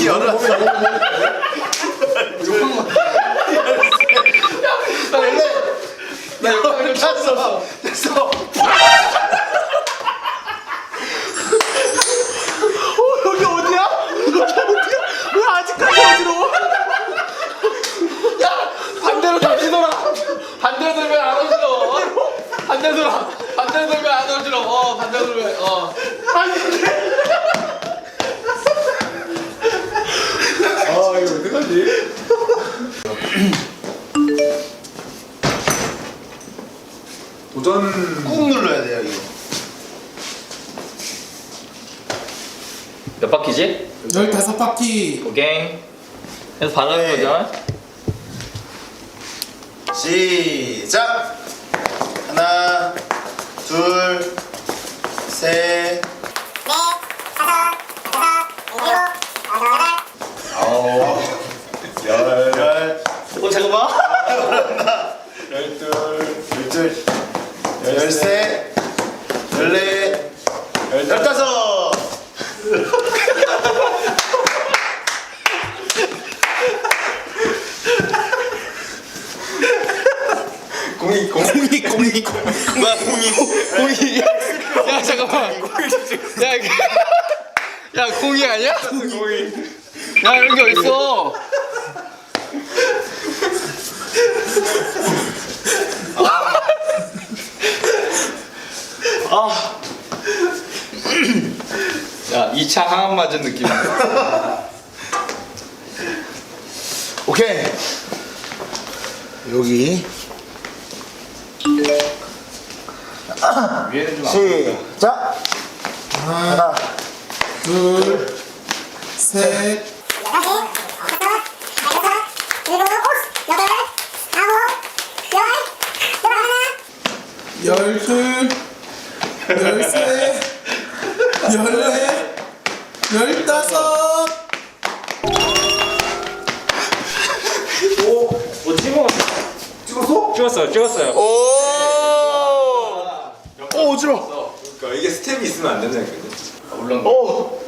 열었어. 나 영상을 찼어. 됐어. 여기 어디야? 여기 어디야? 왜 아직까지 어디로? 야, 반대로 다시 돌아. 반대로 돌면 안 어지러. 반대로 돌아. 반대로 돌면 안 어지러. 반대로 돌면 아니. 아, 이거 어떡하지? 도전 꾹 눌러야 돼요, 이거. 몇 바퀴지? 15바퀴. 오케이. 그래서 반하는 거죠? 시작! 하나, 둘, 셋, 아홉, 열, 잠깐만. 열둘, 열셋, 열넷, 열다섯. 공이. 뭐야, 공이. 야, 잠깐만. 야, 이거. 야, 공이 아니야? 공이. 야, 이런 게 어딨어? 야, 2차 항암 맞은 느낌이야. 오케이. 여기 위에는 좀 시작. 하나, 둘, 셋, 열둘, 열셋, 열넷, 열다섯. 찍었어요. 오, 어지러워. 그러니까 이게 스텝이 있으면 안 된다니까요. 물론. 오.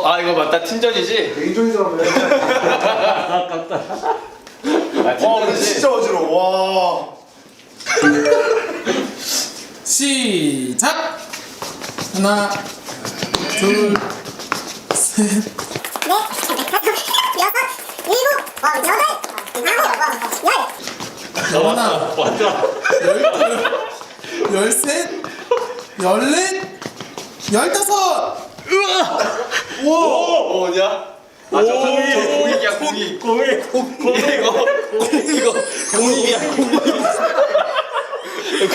아, 이거 맞다. 팀전이지? 개인전에서 하면. 아, 근데 팀전이지? 진짜 어지러워. 와. 시작. 하나, 둘, 셋, 하나, 열둘, 열셋, 열넷, 열다섯. 뭐냐? 아, 저 공익이야, 공익. 공익이야, 공익.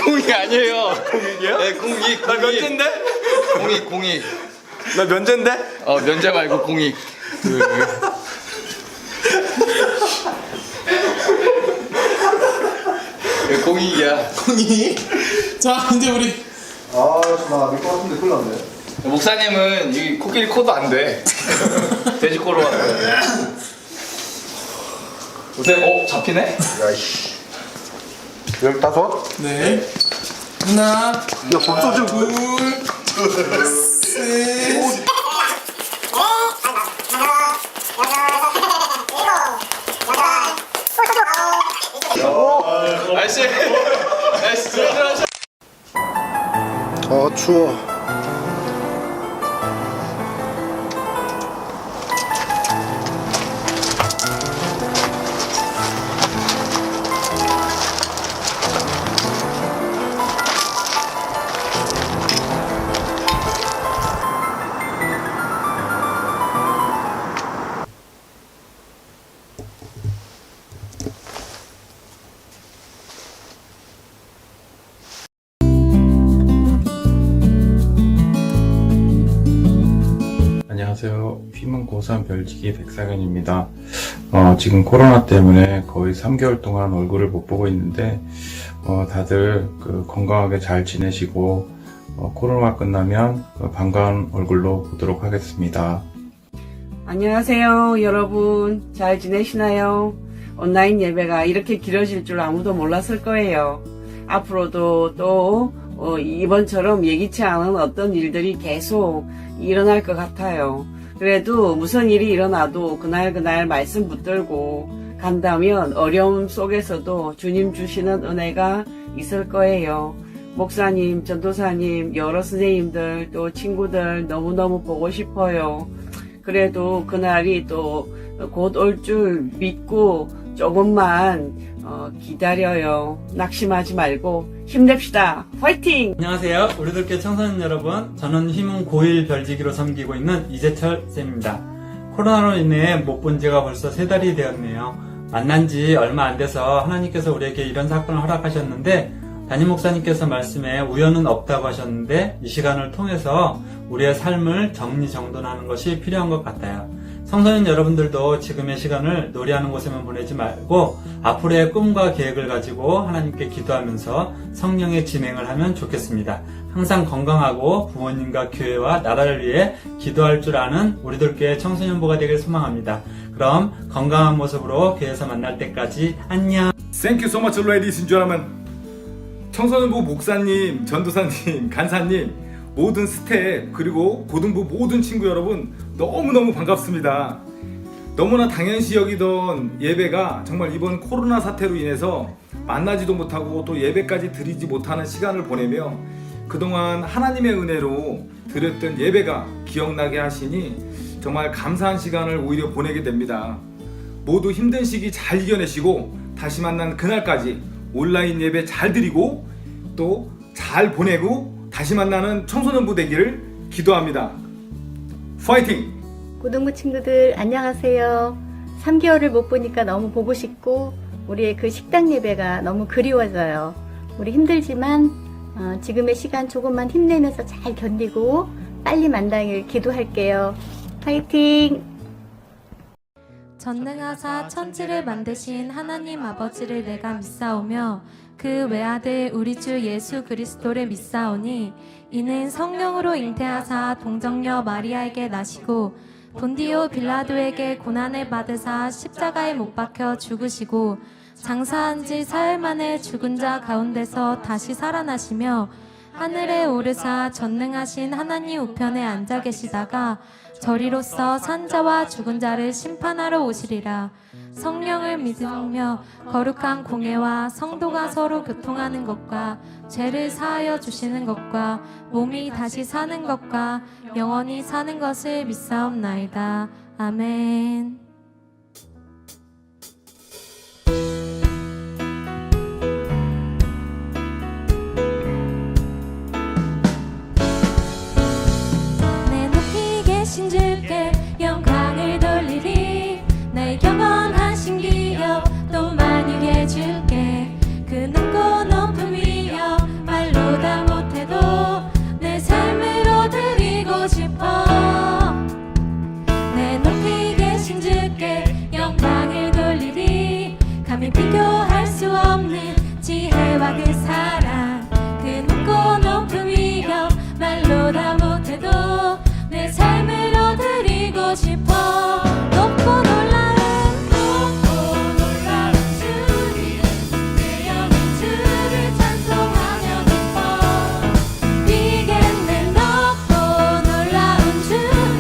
공익 아니에요. 공익이야? 네, 공익. 나 면제인데? 공익. 나 면제인데? 면제 말고 공익. 공익이야. 공이. 자, 이제 우리 아, 나내거 같은데 큰일 났네. 목사님은 이 코끼리 코도 안 돼. 돼지 코로 안 돼. 요새 잡히네? 야이씨. 15? 네. 하나, 야, 벌써 지금 둘, 셋, 날씨 들어가셔. 추워. 안녕하세요. 휘문 고3 별지기 백상현입니다. 지금 코로나 때문에 거의 3개월 동안 얼굴을 못 보고 있는데 다들 건강하게 잘 지내시고 코로나 끝나면 반가운 얼굴로 보도록 하겠습니다. 안녕하세요, 여러분. 잘 지내시나요? 온라인 예배가 이렇게 길어질 줄 아무도 몰랐을 거예요. 앞으로도 또 이번처럼 예기치 않은 어떤 일들이 계속 일어날 것 같아요. 그래도 무슨 일이 일어나도 그날 말씀 붙들고 간다면 어려움 속에서도 주님 주시는 은혜가 있을 거예요. 목사님, 전도사님, 여러 선생님들, 또 친구들 너무너무 보고 싶어요. 그래도 그날이 또 곧 올 줄 믿고 조금만 기다려요. 낙심하지 말고 힘냅시다. 화이팅! 안녕하세요. 우리들께 청소년 여러분. 저는 휘문 고1 별지기로 섬기고 있는 이재철 쌤입니다. 코로나로 인해 못 본 지가 벌써 3달이 되었네요. 만난 지 얼마 안 돼서 하나님께서 우리에게 이런 사건을 허락하셨는데 담임 목사님께서 말씀에 우연은 없다고 하셨는데 이 시간을 통해서 우리의 삶을 정리정돈하는 것이 필요한 것 같아요. 청소년 여러분들도 지금의 시간을 놀이하는 곳에만 보내지 말고 앞으로의 꿈과 계획을 가지고 하나님께 기도하면서 성령의 진행을 하면 좋겠습니다. 항상 건강하고 부모님과 교회와 나라를 위해 기도할 줄 아는 우리들께 청소년부가 되길 소망합니다. 그럼 건강한 모습으로 교회에서 만날 때까지 안녕. Thank you so much, ladies and gentlemen. 청소년부 목사님, 전도사님, 간사님, 모든 스태프 그리고 고등부 모든 친구 여러분 너무너무 반갑습니다. 너무나 당연시 여기던 예배가 정말 이번 코로나 사태로 인해서 만나지도 못하고 또 예배까지 드리지 못하는 시간을 보내며 그동안 하나님의 은혜로 드렸던 예배가 기억나게 하시니 정말 감사한 시간을 오히려 보내게 됩니다. 모두 힘든 시기 잘 이겨내시고 다시 만난 그날까지 온라인 예배 잘 드리고 또 잘 보내고 다시 만나는 청소년부 되기를 기도합니다. 파이팅! 고등부 친구들 안녕하세요. 3개월을 못 보니까 너무 보고 싶고 우리의 그 식당 예배가 너무 그리워져요. 우리 힘들지만 지금의 시간 조금만 힘내면서 잘 견디고 빨리 만나길 기도할게요. 파이팅! 전능하사 천지를 만드신 하나님 아버지를 내가 믿사오며 그 외아들 우리 주 예수 그리스도를 믿사오니 이는 성령으로 잉태하사 동정녀 마리아에게 나시고 본디오 빌라도에게 고난을 받으사 십자가에 못 박혀 죽으시고 장사한 지 사흘 만에 죽은 자 가운데서 다시 살아나시며 하늘에 오르사 전능하신 하나님 우편에 앉아 계시다가 저리로서 산자와 죽은 자를 심판하러 오시리라. 성령을 믿으며 거룩한 공예와 성도가 서로 교통하는 것과 죄를 사하여 주시는 것과 몸이 다시 사는 것과 영원히 사는 것을 믿사옵나이다. 아멘. 내 높이 계신 주께 영광을 돌리리. 내 영원하신 기업 또 만유해 줄게. 그 높고 높은 위여 말로 다 못해도 내 삶으로 드리고 싶어. 내 높이 계신 주께 영광을 돌리리. 감히 비교할 수 없는 지혜와 그 사랑. 그 높고 높은 위여 말로 다 못해도 내 삶으로 드리고 싶어. 높고 놀라운 주님, 내 영혼 주를 찬송하며 기뻐. 뛰겠네 높고 놀라운 주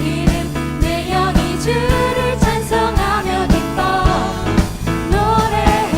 이름, 내 영이 주를 찬송하며 기뻐. 노래해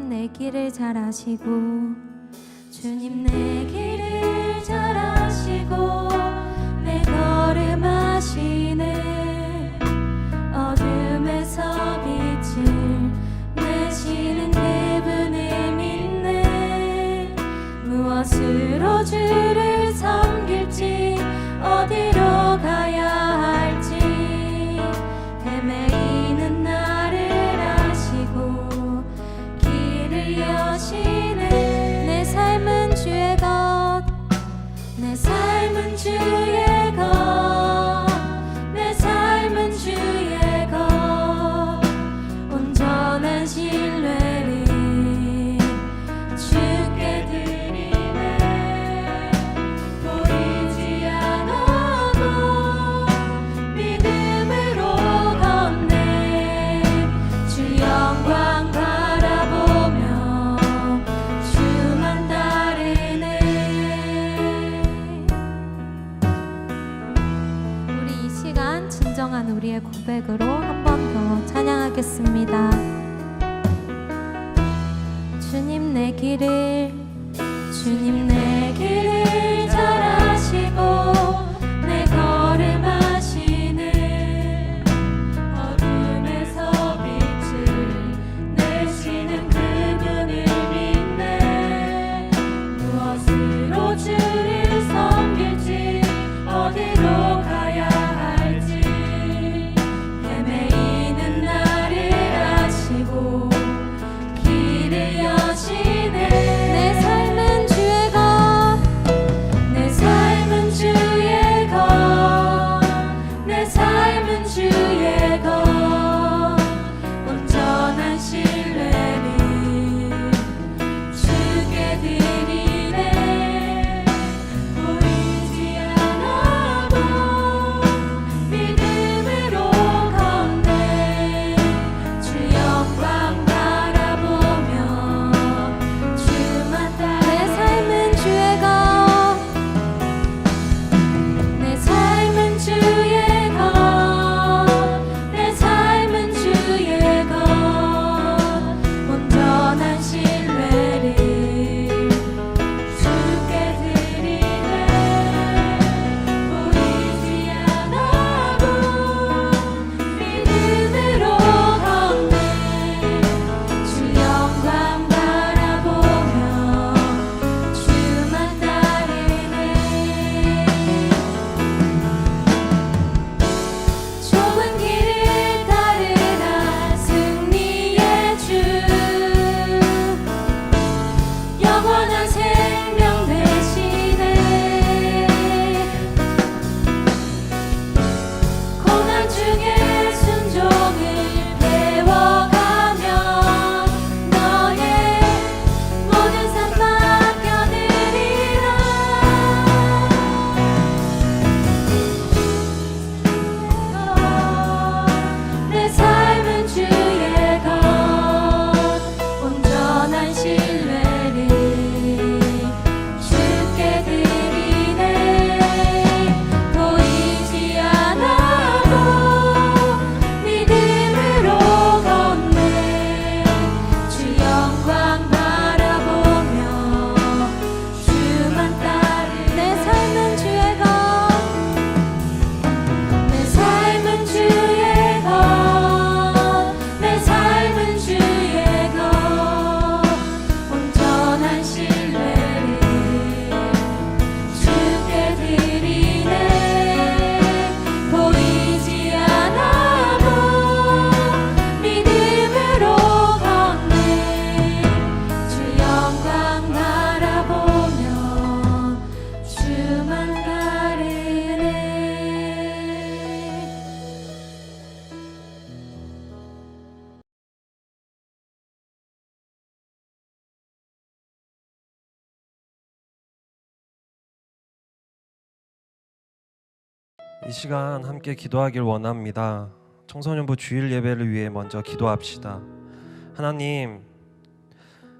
주님 내 길을 잘 아시고 주님 내 길을 잘 아시고 내 걸음 아시네 어둠에서 빛을 내시는 그분을 믿네 무엇으로 주를 섬길지 어디로 가야 할지 헤매이는 나를 아시고 길을 여시네 내 삶은 주의 것 내 삶은 주의 것 내 삶은 주의 것 온전한 신뢰를 주께 드리네 보이지 않아도 믿음으로 걷네 주 영광 바라보며 주만 따르네 우리 이 시간 진정한 우리의 고백으로 한 번 더 찬양하겠습니다. 주님 내 길을 잘 아시고 내 걸음 아시네 어둠에서 빛을 내시는 그분을 믿네 무엇으로 주를 섬길지 어디로 가야 할지 헤매이는 나를 아시고 길을 여시네 내 삶은 주의 것 내 삶은 주의 것 내 삶은 주의 것 온전한 신뢰를 주께 드리네 보이지 않아도 믿음으로 걷네 주 영광 바라보며 주만 따라 내 삶은 주의 것 내 삶은 주의 것 내 삶은 주의 것 온전한 신뢰를 주께 드리네 보이지 않아도 믿음으로 걷네 주 영광 바라보며 주만 따르네 좁은 길을 따르라 승리의 주 영원한 생명 되시네 고난 중에 순종을 배워가며 너의 모든 삶 맡겨드리라 내 삶은 주의 것 온전한 신뢰를 주께 드리네 보이지 않아도 믿음으로 걷네 주 영광 바라보며 주만 따르네 내 삶은 주의 것 내 삶은 주의 것 내 삶은 주의 것 온전한 신뢰를 주께 드리네 보이지 않아도 믿음으로 걷네 주 영광 바라보며 주만 따르네 이 시간 함께 기도하길 원합니다. 청소년부 주일 예배를 위해 먼저 기도합시다. 하나님,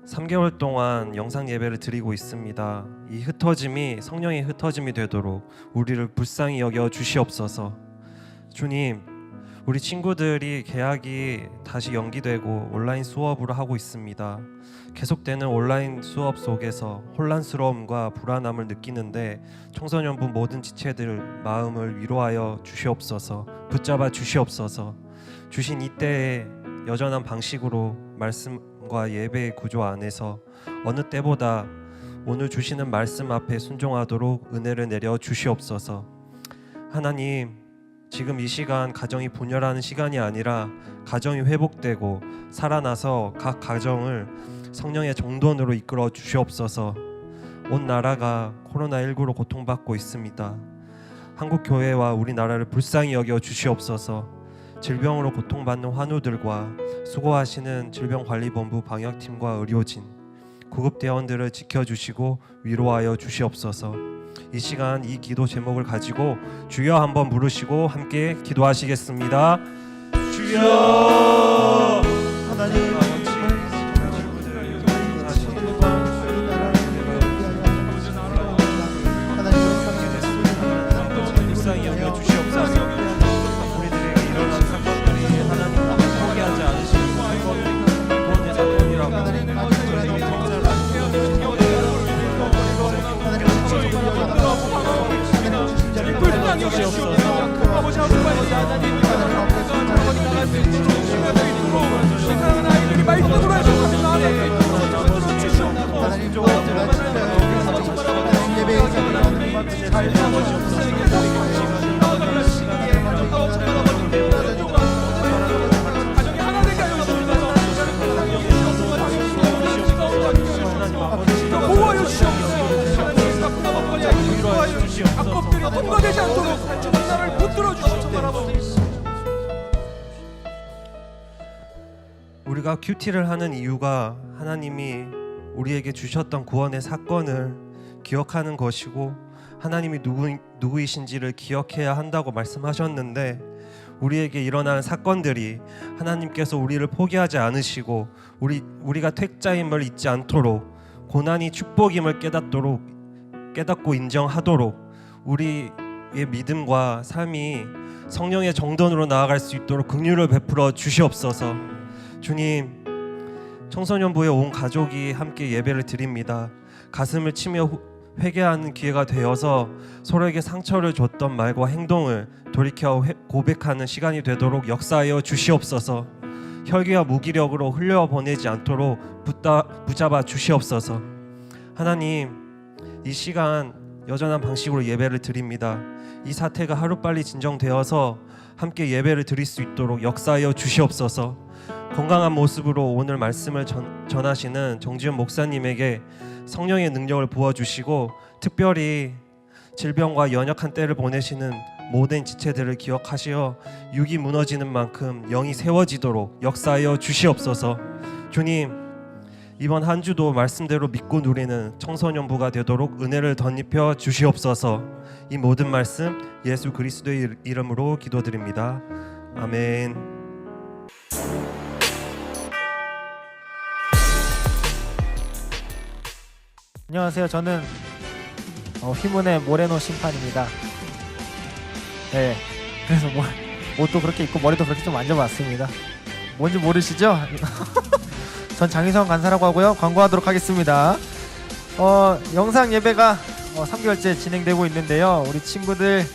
3개월 동안 영상 예배를 드리고 있습니다. 이 흩어짐이 성령의 흩어짐이 되도록 우리를 불쌍히 여겨 주시옵소서. 주님, 우리 친구들이 개학이 다시 연기되고 온라인 수업으로 하고 있습니다. 계속되는 온라인 수업 속에서 혼란스러움과 불안함을 느끼는데 청소년부 모든 지체들 마음을 위로하여 주시옵소서. 붙잡아 주시옵소서. 주신 이때의 여전한 방식으로 말씀과 예배의 구조 안에서 어느 때보다 오늘 주시는 말씀 앞에 순종하도록 은혜를 내려 주시옵소서. 하나님, 지금 이 시간 가정이 분열하는 시간이 아니라 가정이 회복되고 살아나서 각 가정을 성령의 정돈으로 이끌어 주시옵소서. 온 나라가 코로나19로 고통받고 있습니다. 한국 교회와 우리나라를 불쌍히 여겨 주시옵소서. 질병으로 고통받는 환우들과 수고하시는 질병관리본부 방역팀과 의료진, 구급대원들을 지켜주시고 위로하여 주시옵소서. 이 시간 이 기도 제목을 가지고 주여 한번 부르시고 함께 기도하시겠습니다. 주여. 하나님 불쌍히 여겨 주시옵소서. 우리들에게 일어난 사건들이 하나님 포기하지 않으시고 구원의 사건이라고 통과되지 않도록 주님 나를 붙들어 주시옵소서. 우리가 큐티를 하는 이유가 하나님이 우리에게 주셨던 구원의 사건을 기억하는 것이고 하나님이 누구이신지를 기억해야 한다고 말씀하셨는데 우리에게 일어나는 사건들이 하나님께서 우리를 포기하지 않으시고 우리가 택자임을 잊지 않도록 고난이 축복임을 깨닫고 인정하도록 우리의 믿음과 삶이 성령의 정돈으로 나아갈 수 있도록 긍휼을 베풀어 주시옵소서. 주님, 청소년부의 온 가족이 함께 예배를 드립니다. 가슴을 치며 회개하는 기회가 되어서 서로에게 상처를 줬던 말과 행동을 돌이켜 고백하는 시간이 되도록 역사하여 주시옵소서. 혈기와 무기력으로 흘려보내지 않도록 붙잡아 주시옵소서. 하나님, 이 시간 여전한 방식으로 예배를 드립니다. 이 사태가 하루빨리 진정되어서 함께 예배를 드릴 수 있도록 역사하여 주시옵소서. 건강한 모습으로 오늘 말씀을 전하시는 정지현 목사님에게 성령의 능력을 부어주시고 특별히 질병과 연약한 때를 보내시는 모든 지체들을 기억하시어 육이 무너지는 만큼 영이 세워지도록 역사하여 주시옵소서. 주님, 이번 한 주도 말씀대로 믿고 누리는 청소년부가 되도록 은혜를 덧입혀 주시옵소서. 이 모든 말씀 예수 그리스도의 이름으로 기도드립니다. 아멘. 안녕하세요. 저는 휘문의 모레노 심판입니다. 네, 그래서 옷도 그렇게 입고 머리도 그렇게 좀 만져봤습니다. 뭔지 모르시죠? 전 장희성 간사라고 하고요. 광고하도록 하겠습니다. 영상 예배가 3개월째 진행되고 있는데요. 우리 친구들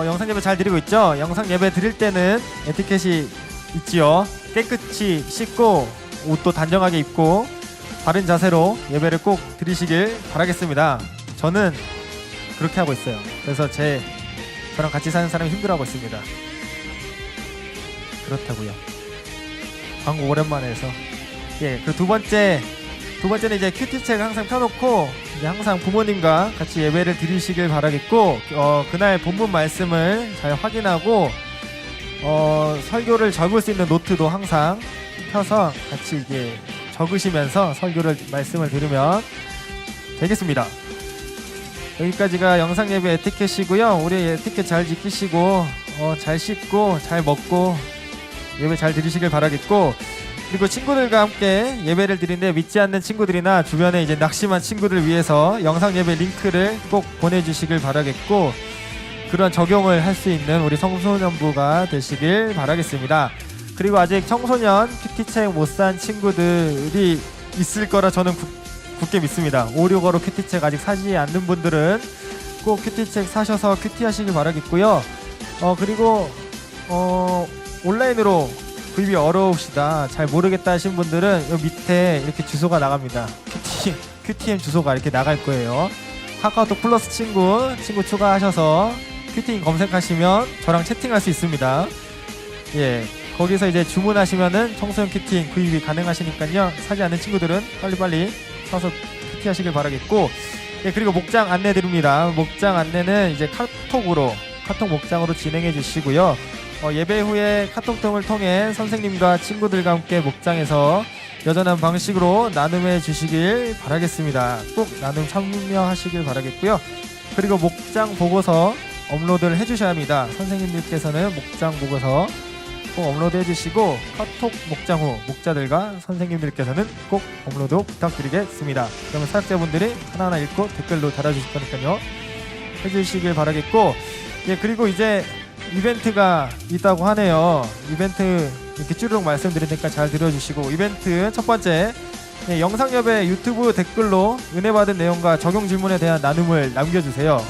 영상 예배 잘 드리고 있죠? 영상 예배 드릴 때는 에티켓이 있지요. 깨끗이 씻고 옷도 단정하게 입고 바른 자세로 예배를 꼭 드리시길 바라겠습니다. 저는 그렇게 하고 있어요. 그래서 저랑 같이 사는 사람이 힘들어하고 있습니다. 그렇다고요. 광고 오랜만에 해서. 예, 그리고 두 번째는 이제 큐티책을 항상 펴놓고 이제 항상 부모님과 같이 예배를 드리시길 바라겠고, 그날 본문 말씀을 잘 확인하고 설교를 적을 수 있는 노트도 항상 펴서 같이 이게 적으시면서 말씀을 들으면 되겠습니다. 여기까지가 영상 예배 에티켓이고요. 우리 에티켓 잘 지키시고 잘 씻고 잘 먹고 예배 잘 드리시길 바라겠고, 그리고 친구들과 함께 예배를 드리는데 믿지 않는 친구들이나 주변에 이제 낙심한 친구들 위해서 영상 예배 링크를 꼭 보내주시길 바라겠고, 그런 적용을 할 수 있는 우리 청소년부가 되시길 바라겠습니다. 그리고 아직 청소년 큐티책 못 산 친구들이 있을 거라 저는 굳게 믿습니다. 565로 큐티책 아직 사지 않는 분들은 꼭 큐티책 사셔서 큐티 하시길 바라겠고요. 그리고 온라인으로 구입이 어려우시다, 잘 모르겠다 하신 분들은 여기 밑에 이렇게 주소가 나갑니다. 큐티엠 주소가 이렇게 나갈 거예요. 카카오톡 플러스 친구 추가하셔서 큐티인 검색하시면 저랑 채팅할 수 있습니다. 예, 거기서 이제 주문하시면은 청소년 큐티인 구입이 가능하시니까요. 사지 않는 친구들은 빨리빨리 사서 큐티 하시길 바라겠고, 예, 그리고 목장 안내 드립니다. 목장 안내는 이제 카톡 목장으로 진행해 주시고요. 예배 후에 카톡통을 통해 선생님과 친구들과 함께 목장에서 여전한 방식으로 나눔해 주시길 바라겠습니다. 꼭 나눔 참여하시길 바라겠고요. 그리고 목장 보고서 업로드를 해주셔야 합니다. 선생님들께서는 목장 보고서 꼭 업로드 해주시고, 카톡 목장 후 목자들과 선생님들께서는 꼭 업로드 부탁드리겠습니다. 그러면 사역자분들이 하나하나 읽고 댓글로 달아주실 거니까요, 해주시길 바라겠고, 예, 그리고 이제 이벤트가 있다고 하네요. 이벤트 이렇게 쭈르륵 말씀드리니까 잘 들어주시고, 이벤트 첫 번째, 예, 영상 예배 유튜브 댓글로 은혜 받은 내용과 적용 질문에 대한 나눔을 남겨주세요.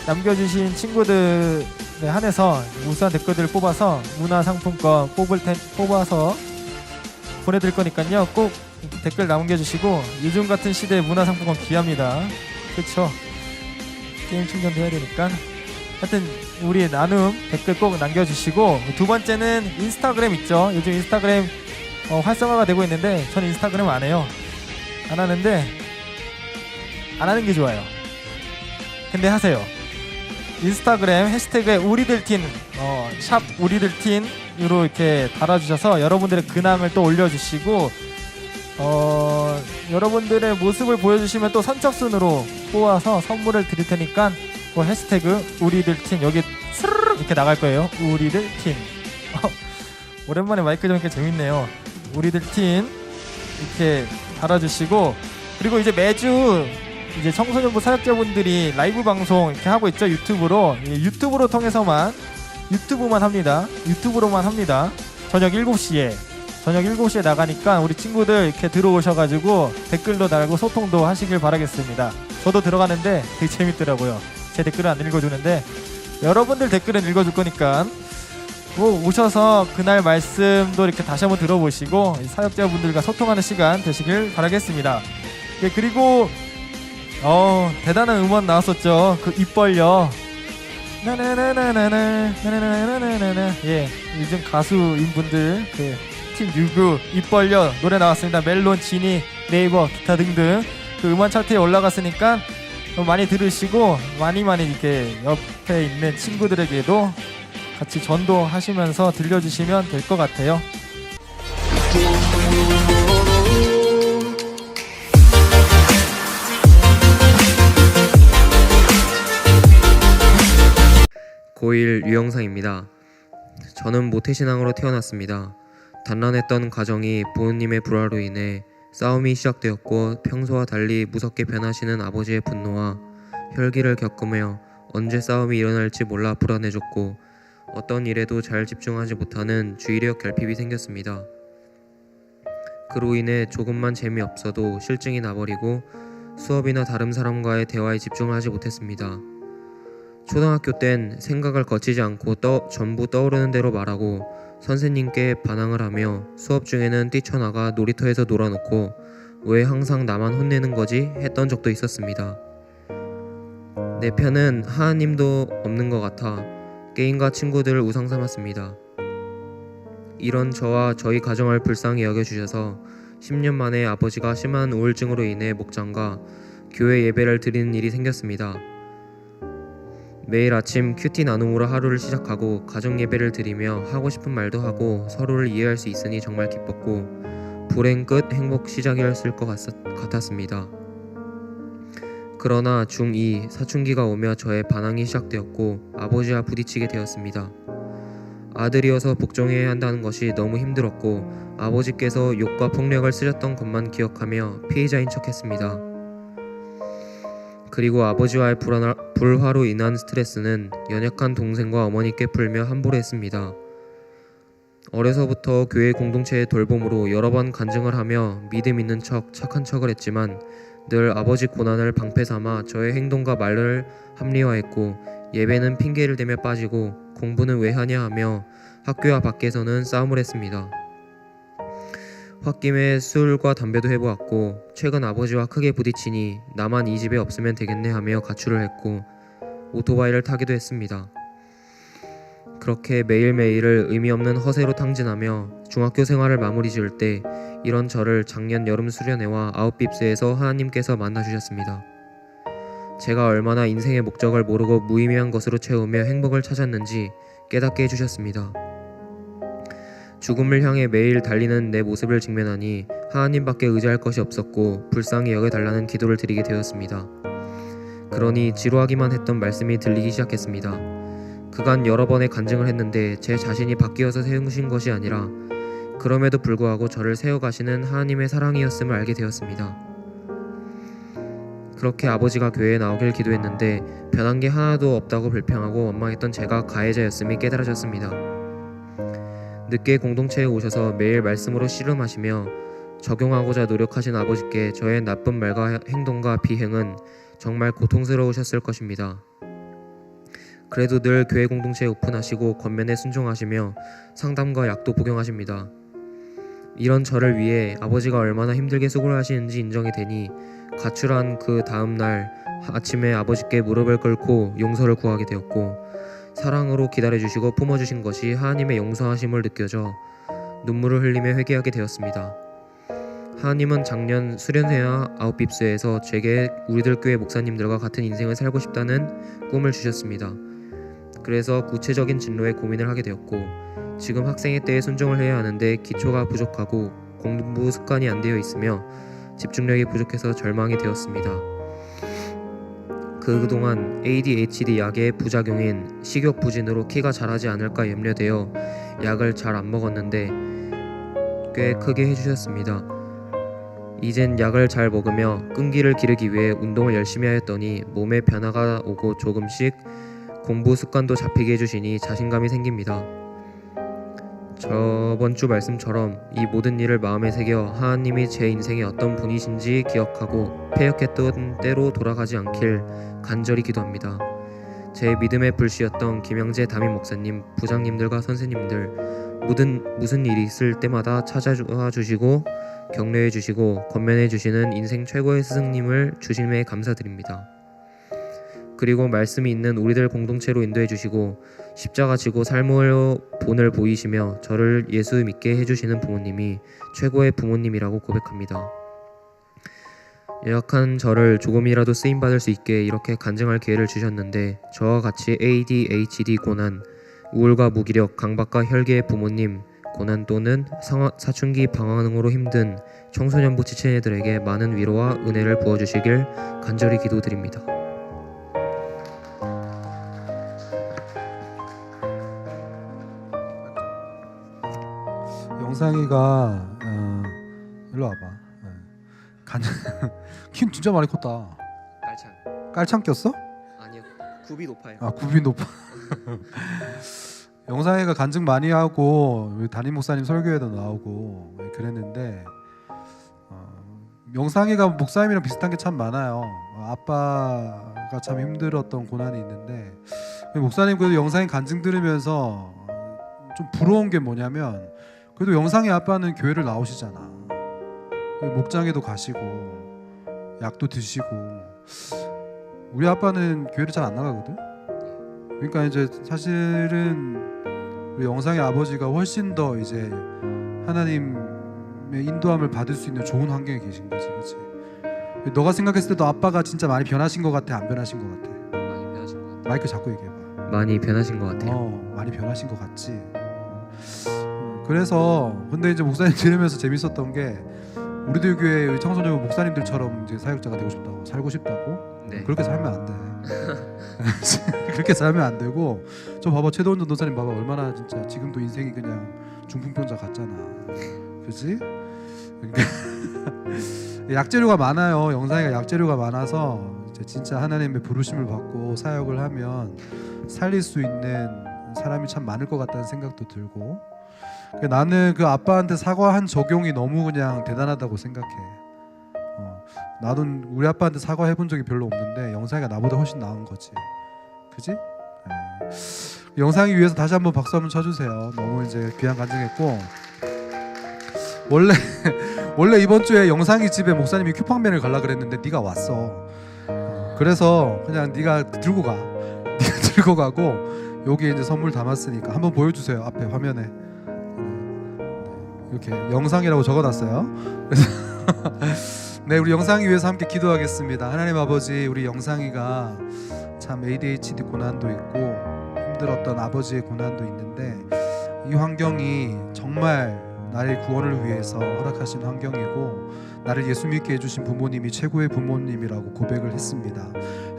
남겨주신 친구들에 한해서 우수한 댓글들을 뽑아서 문화상품권 뽑아서 보내드릴 거니까요, 꼭 댓글 남겨주시고, 요즘 같은 시대에 문화상품권 귀합니다. 그쵸? 게임 충전도 해야 되니까. 하여튼 우리 나눔 댓글 꼭 남겨주시고, 두 번째는 인스타그램 있죠. 요즘 인스타그램 활성화가 되고 있는데 저는 인스타그램 안 해요. 안 하는데 안 하는 게 좋아요. 근데 하세요. 인스타그램 해시태그에 우리들틴 샵 우리들틴으로 이렇게 달아주셔서 여러분들의 근황을 또 올려주시고, 여러분들의 모습을 보여주시면 또 선착순으로 뽑아서 선물을 드릴 테니까 해시태그 우리들틴 여기 스르륵 이렇게 나갈 거예요. 우리들틴. 오랜만에 마이크 잡으니까 재밌네요. 우리들틴 이렇게 달아주시고, 그리고 이제 매주 이제 청소년부 사역자분들이 라이브 방송 이렇게 하고 있죠. 유튜브로 통해서만 유튜브로만 합니다. 저녁 7시에 나가니까 우리 친구들 이렇게 들어오셔가지고 댓글도 달고 소통도 하시길 바라겠습니다. 저도 들어가는데 되게 재밌더라고요. 제 댓글은 안 읽어주는데 여러분들 댓글은 읽어줄 거니까 꼭 오셔서 그날 말씀도 이렇게 다시 한번 들어보시고 사역자분들과 소통하는 시간 되시길 바라겠습니다. 예, 그리고 대단한 음원 나왔었죠. 그 입 벌려. 나나나나나나나나나나나나. 예, 요즘 가수인 분들 팀 뉴그 입 벌려 노래 나왔습니다. 멜론, 지니, 네이버, 기타 등등 그 음원 차트에 올라갔으니까 많이 들으시고 많이 이렇게 옆에 있는 친구들에게도 같이 전도하시면서 들려주시면 될 것 같아요. 고1 유영상입니다. 저는 모태신앙으로 태어났습니다. 단란했던 가정이 부모님의 불화로 인해 싸움이 시작되었고, 평소와 달리 무섭게 변하시는 아버지의 분노와 혈기를 겪으며 언제 싸움이 일어날지 몰라 불안해졌고, 어떤 일에도 잘 집중하지 못하는 주의력 결핍이 생겼습니다. 그로 인해 조금만 재미없어도 실증이 나버리고 수업이나 다른 사람과의 대화에 집중을 하지 못했습니다. 초등학교 땐 생각을 거치지 않고 전부 떠오르는 대로 말하고 선생님께 반항을 하며 수업 중에는 뛰쳐나가 놀이터에서 놀아놓고 왜 항상 나만 혼내는 거지? 했던 적도 있었습니다. 내 편은 하나님도 없는 것 같아 게임과 친구들을 우상 삼았습니다. 이런 저와 저희 가정을 불쌍히 여겨주셔서 10년 만에 아버지가 심한 우울증으로 인해 목장과 교회 예배를 드리는 일이 생겼습니다. 매일 아침 큐티 나눔으로 하루를 시작하고 가정 예배를 드리며 하고 싶은 말도 하고 서로를 이해할 수 있으니 정말 기뻤고 불행 끝 행복 시작이었을 것 같았습니다. 그러나 중2 사춘기가 오며 저의 반항이 시작되었고 아버지와 부딪히게 되었습니다. 아들이어서 복종해야 한다는 것이 너무 힘들었고 아버지께서 욕과 폭력을 쓰셨던 것만 기억하며 피해자인 척했습니다. 그리고 아버지와의 불화로 인한 스트레스는 연약한 동생과 어머니께 풀며 함부로 했습니다. 어려서부터 교회 공동체의 돌봄으로 여러 번 간증을 하며 믿음 있는 척 착한 척을 했지만 늘 아버지 고난을 방패 삼아 저의 행동과 말을 합리화했고 예배는 핑계를 대며 빠지고 공부는 왜 하냐 하며 학교와 밖에서는 싸움을 했습니다. 홧김에 술과 담배도 해보았고 최근 아버지와 크게 부딪히니 나만 이 집에 없으면 되겠네 하며 가출을 했고 오토바이를 타기도 했습니다. 그렇게 매일매일을 의미 없는 허세로 탕진하며 중학교 생활을 마무리 지을 때 이런 저를 작년 여름 수련회와 아웃빕스에서 하나님께서 만나주셨습니다. 제가 얼마나 인생의 목적을 모르고 무의미한 것으로 채우며 행복을 찾았는지 깨닫게 해주셨습니다. 죽음을 향해 매일 달리는 내 모습을 직면하니 하나님밖에 의지할 것이 없었고 불쌍히 여겨달라는 기도를 드리게 되었습니다. 그러니 지루하기만 했던 말씀이 들리기 시작했습니다. 그간 여러 번의 간증을 했는데 제 자신이 바뀌어서 세우신 것이 아니라 그럼에도 불구하고 저를 세워가시는 하나님의 사랑이었음을 알게 되었습니다. 그렇게 아버지가 교회에 나오길 기도했는데 변한 게 하나도 없다고 불평하고 원망했던 제가 가해자였음이 깨달아졌습니다. 늦게 공동체에 오셔서 매일 말씀으로 씨름하시며 적용하고자 노력하신 아버지께 저의 나쁜 말과 행동과 비행은 정말 고통스러우셨을 것입니다. 그래도 늘 교회 공동체에 오픈하시고 권면에 순종하시며 상담과 약도 복용하십니다. 이런 저를 위해 아버지가 얼마나 힘들게 수고를 하시는지 인정이 되니 가출한 그 다음날 아침에 아버지께 무릎을 꿇고 용서를 구하게 되었고 사랑으로 기다려주시고 품어주신 것이 하나님의 용서하심을 느껴져 눈물을 흘리며 회개하게 되었습니다. 하나님은 작년 수련회와 아웃빕스에서 제게 우리들 교회 목사님들과 같은 인생을 살고 싶다는 꿈을 주셨습니다. 그래서 구체적인 진로에 고민을 하게 되었고 지금 학생회 때에 순종을 해야 하는데 기초가 부족하고 공부 습관이 안 되어 있으며 집중력이 부족해서 절망이 되었습니다. 그동안 ADHD 약의 부작용인 식욕부진으로 키가 자라지 않을까 염려되어 약을 잘 안 먹었는데 꽤 크게 해주셨습니다. 이젠 약을 잘 먹으며 끈기를 기르기 위해 운동을 열심히 하였더니 몸에 변화가 오고 조금씩 공부 습관도 잡히게 해주시니 자신감이 생깁니다. 저번 주 말씀처럼 이 모든 일을 마음에 새겨 하나님이 제 인생에 어떤 분이신지 기억하고 패역했던 때로 돌아가지 않길 간절히 기도합니다. 제 믿음의 불씨였던 김영재 담임 목사님, 부장님들과 선생님들 무슨 일이 있을 때마다 찾아와 주시고 격려해 주시고 권면해 주시는 인생 최고의 스승님을 주심에 감사드립니다. 그리고 말씀이 있는 우리들 공동체로 인도해 주시고 십자가 지고 삶으로 본을 보이시며 저를 예수 믿게 해주시는 부모님이 최고의 부모님이라고 고백합니다. 연약한 저를 조금이라도 쓰임받을 수 있게 이렇게 간증할 기회를 주셨는데 저와 같이 ADHD 고난, 우울과 무기력, 강박과 혈기의 부모님, 고난 또는 사춘기 방황으로 힘든 청소년부 지체들에게 많은 위로와 은혜를 부어주시길 간절히 기도드립니다. 영상이가 일로 와봐. 키 진짜 많이 컸다. 깔창 꼈어? 아니요, 굽이 높아요. 아, 굽이 높아. 영상이가 간증 많이 하고 담임 목사님 설교에도 나오고 그랬는데 영상이가 목사님이랑 비슷한 게 참 많아요. 아빠가 참 힘들었던 고난이 있는데 목사님 그래도 영상이 간증 들으면서 좀 부러운 게 뭐냐면 그래도 영상이 아빠는 교회를 나오시잖아. 목장에도 가시고 약도 드시고 우리 아빠는 교회를 잘 안 나가거든. 그러니까 이제 사실은 우리 영상의 아버지가 훨씬 더 이제 하나님의 인도함을 받을 수 있는 좋은 환경에 계신 거지, 그렇지? 너가 생각했을 때도 아빠가 진짜 많이 변하신 것 같아, 안 변하신 것 같아? 많이 변하신 것 같아요. 마이크 잡고 얘기해봐. 많이 변하신 것 같아요. 많이 변하신 것 같지. 그래서 근데 이제 목사님 들으면서 재밌었던 게 우리들 교회 청소년 목사님들처럼 이제 사역자가 되고 싶다고, 살고 싶다고. 네. 그렇게 살면 안 돼. 그렇게 살면 안 되고. 저 봐봐, 최도원 전도사님 봐봐, 얼마나 진짜 지금도 인생이 그냥 중풍병자 같잖아. 그렇지? 그러니까 약재료가 많아요. 영상이가 약재료가 많아서 이제 진짜 하나님의 부르심을 받고 사역을 하면 살릴 수 있는 사람이 참 많을 것 같다는 생각도 들고, 나는 그 아빠한테 사과한 적용이 너무 그냥 대단하다고 생각해. 나도 우리 아빠한테 사과해 본 적이 별로 없는데 영상이가 나보다 훨씬 나은 거지, 그지? 영상이 위해서 다시 한번 박수 한번 쳐주세요. 너무 이제 귀한 간증했고, 원래 이번 주에 영상이 집에 목사님이 큐팡맨을 갈라 그랬는데 네가 왔어. 그래서 그냥 네가 들고 가고 여기에 이제 선물 담았으니까 한번 보여주세요. 앞에 화면에 이렇게 영상이라고 적어놨어요. 네, 우리 영상이 위해서 함께 기도하겠습니다. 하나님 아버지, 우리 영상이가 참 ADHD 고난도 있고 힘들었던 아버지의 고난도 있는데 이 환경이 정말 나의 구원을 위해서 허락하신 환경이고 나를 예수 믿게 해주신 부모님이 최고의 부모님이라고 고백을 했습니다.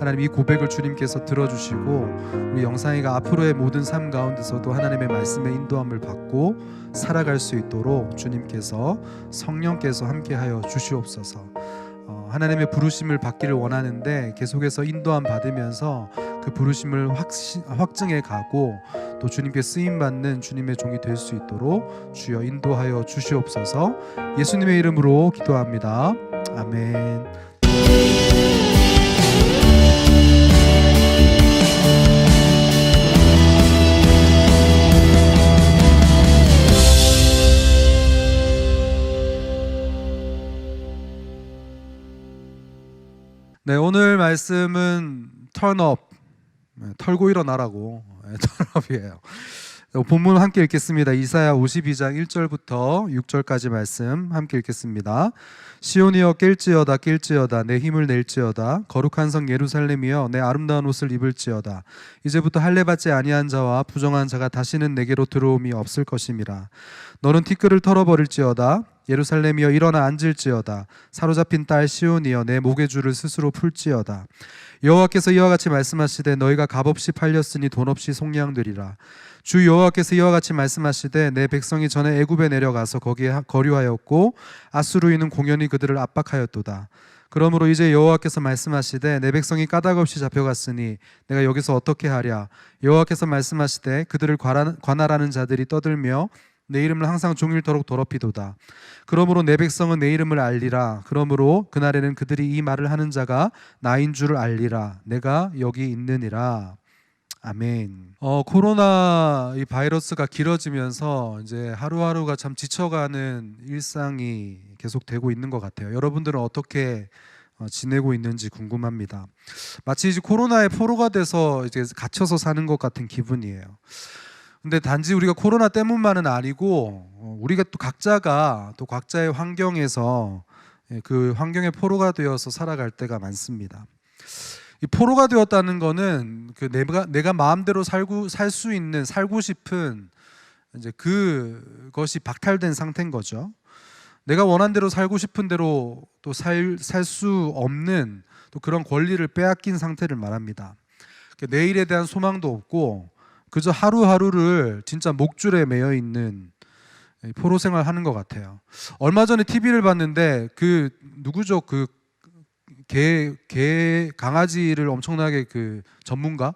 하나님, 이 고백을 주님께서 들어주시고 우리 영상이가 앞으로의 모든 삶 가운데서도 하나님의 말씀에 인도함을 받고 살아갈 수 있도록 주님께서, 성령께서 함께하여 주시옵소서. 하나님의 부르심을 받기를 원하는데 계속해서 인도함 받으면서 그 부르심을 확증해 가고 또 주님께 쓰임받는 주님의 종이 될 수 있도록 주여 인도하여 주시옵소서. 예수님의 이름으로 기도합니다. 아멘. 네, 오늘 말씀은 턴업, 털고 일어나라고, 턴업이에요. 본문 함께 읽겠습니다. 이사야 52장 1절부터 6절까지 말씀 함께 읽겠습니다. 시온이여 깰지어다 깰지어다 내 힘을 낼지어다 거룩한 성 예루살렘이여 내 아름다운 옷을 입을지어다 이제부터 할례받지 아니한 자와 부정한 자가 다시는 내게로 들어옴이 없을 것임이라. 너는 티끌을 털어버릴지어다 예루살렘이여 일어나 앉을지어다 사로잡힌 딸 시온이여 내 목의 줄을 스스로 풀지어다. 여호와께서 이와 같이 말씀하시되 너희가 값없이 팔렸으니 돈 없이 속량되리라. 주 여호와께서 이와 같이 말씀하시되 내 백성이 전에 애굽에 내려가서 거기에 거류하였고 아수르인은 공연히 그들을 압박하였도다. 그러므로 이제 여호와께서 말씀하시되 내 백성이 까닭없이 잡혀갔으니 내가 여기서 어떻게 하랴. 여호와께서 말씀하시되 그들을 관할하는 자들이 떠들며 내 이름을 항상 종일토록 더럽히도다. 그러므로 내 백성은 내 이름을 알리라. 그러므로 그날에는 그들이 이 말을 하는 자가 나인 줄을 알리라. 내가 여기 있느니라. 아멘. 코로나 이 바이러스가 길어지면서 이제 하루하루가 참 지쳐가는 일상이 계속되고 있는 것 같아요. 여러분들은 어떻게 지내고 있는지 궁금합니다. 마치 이제 코로나의 포로가 돼서 이제 갇혀서 사는 것 같은 기분이에요. 근데 단지 우리가 코로나 때문만은 아니고 우리가 또 각자가 또 각자의 환경에서 그 환경의 포로가 되어서 살아갈 때가 많습니다. 이 포로가 되었다는 거는 그 내가 마음대로 살 수 있는 살고 싶은 이제 그것이 박탈된 상태인 거죠. 내가 원한 대로 살고 싶은 대로 또 살 수 없는 또 그런 권리를 빼앗긴 상태를 말합니다. 내일에 대한 소망도 없고 그저 하루하루를 진짜 목줄에 매여 있는 포로 생활하는 것 같아요. 얼마 전에 TV를 봤는데 그 누구죠? 그 개 강아지를 엄청나게 그 전문가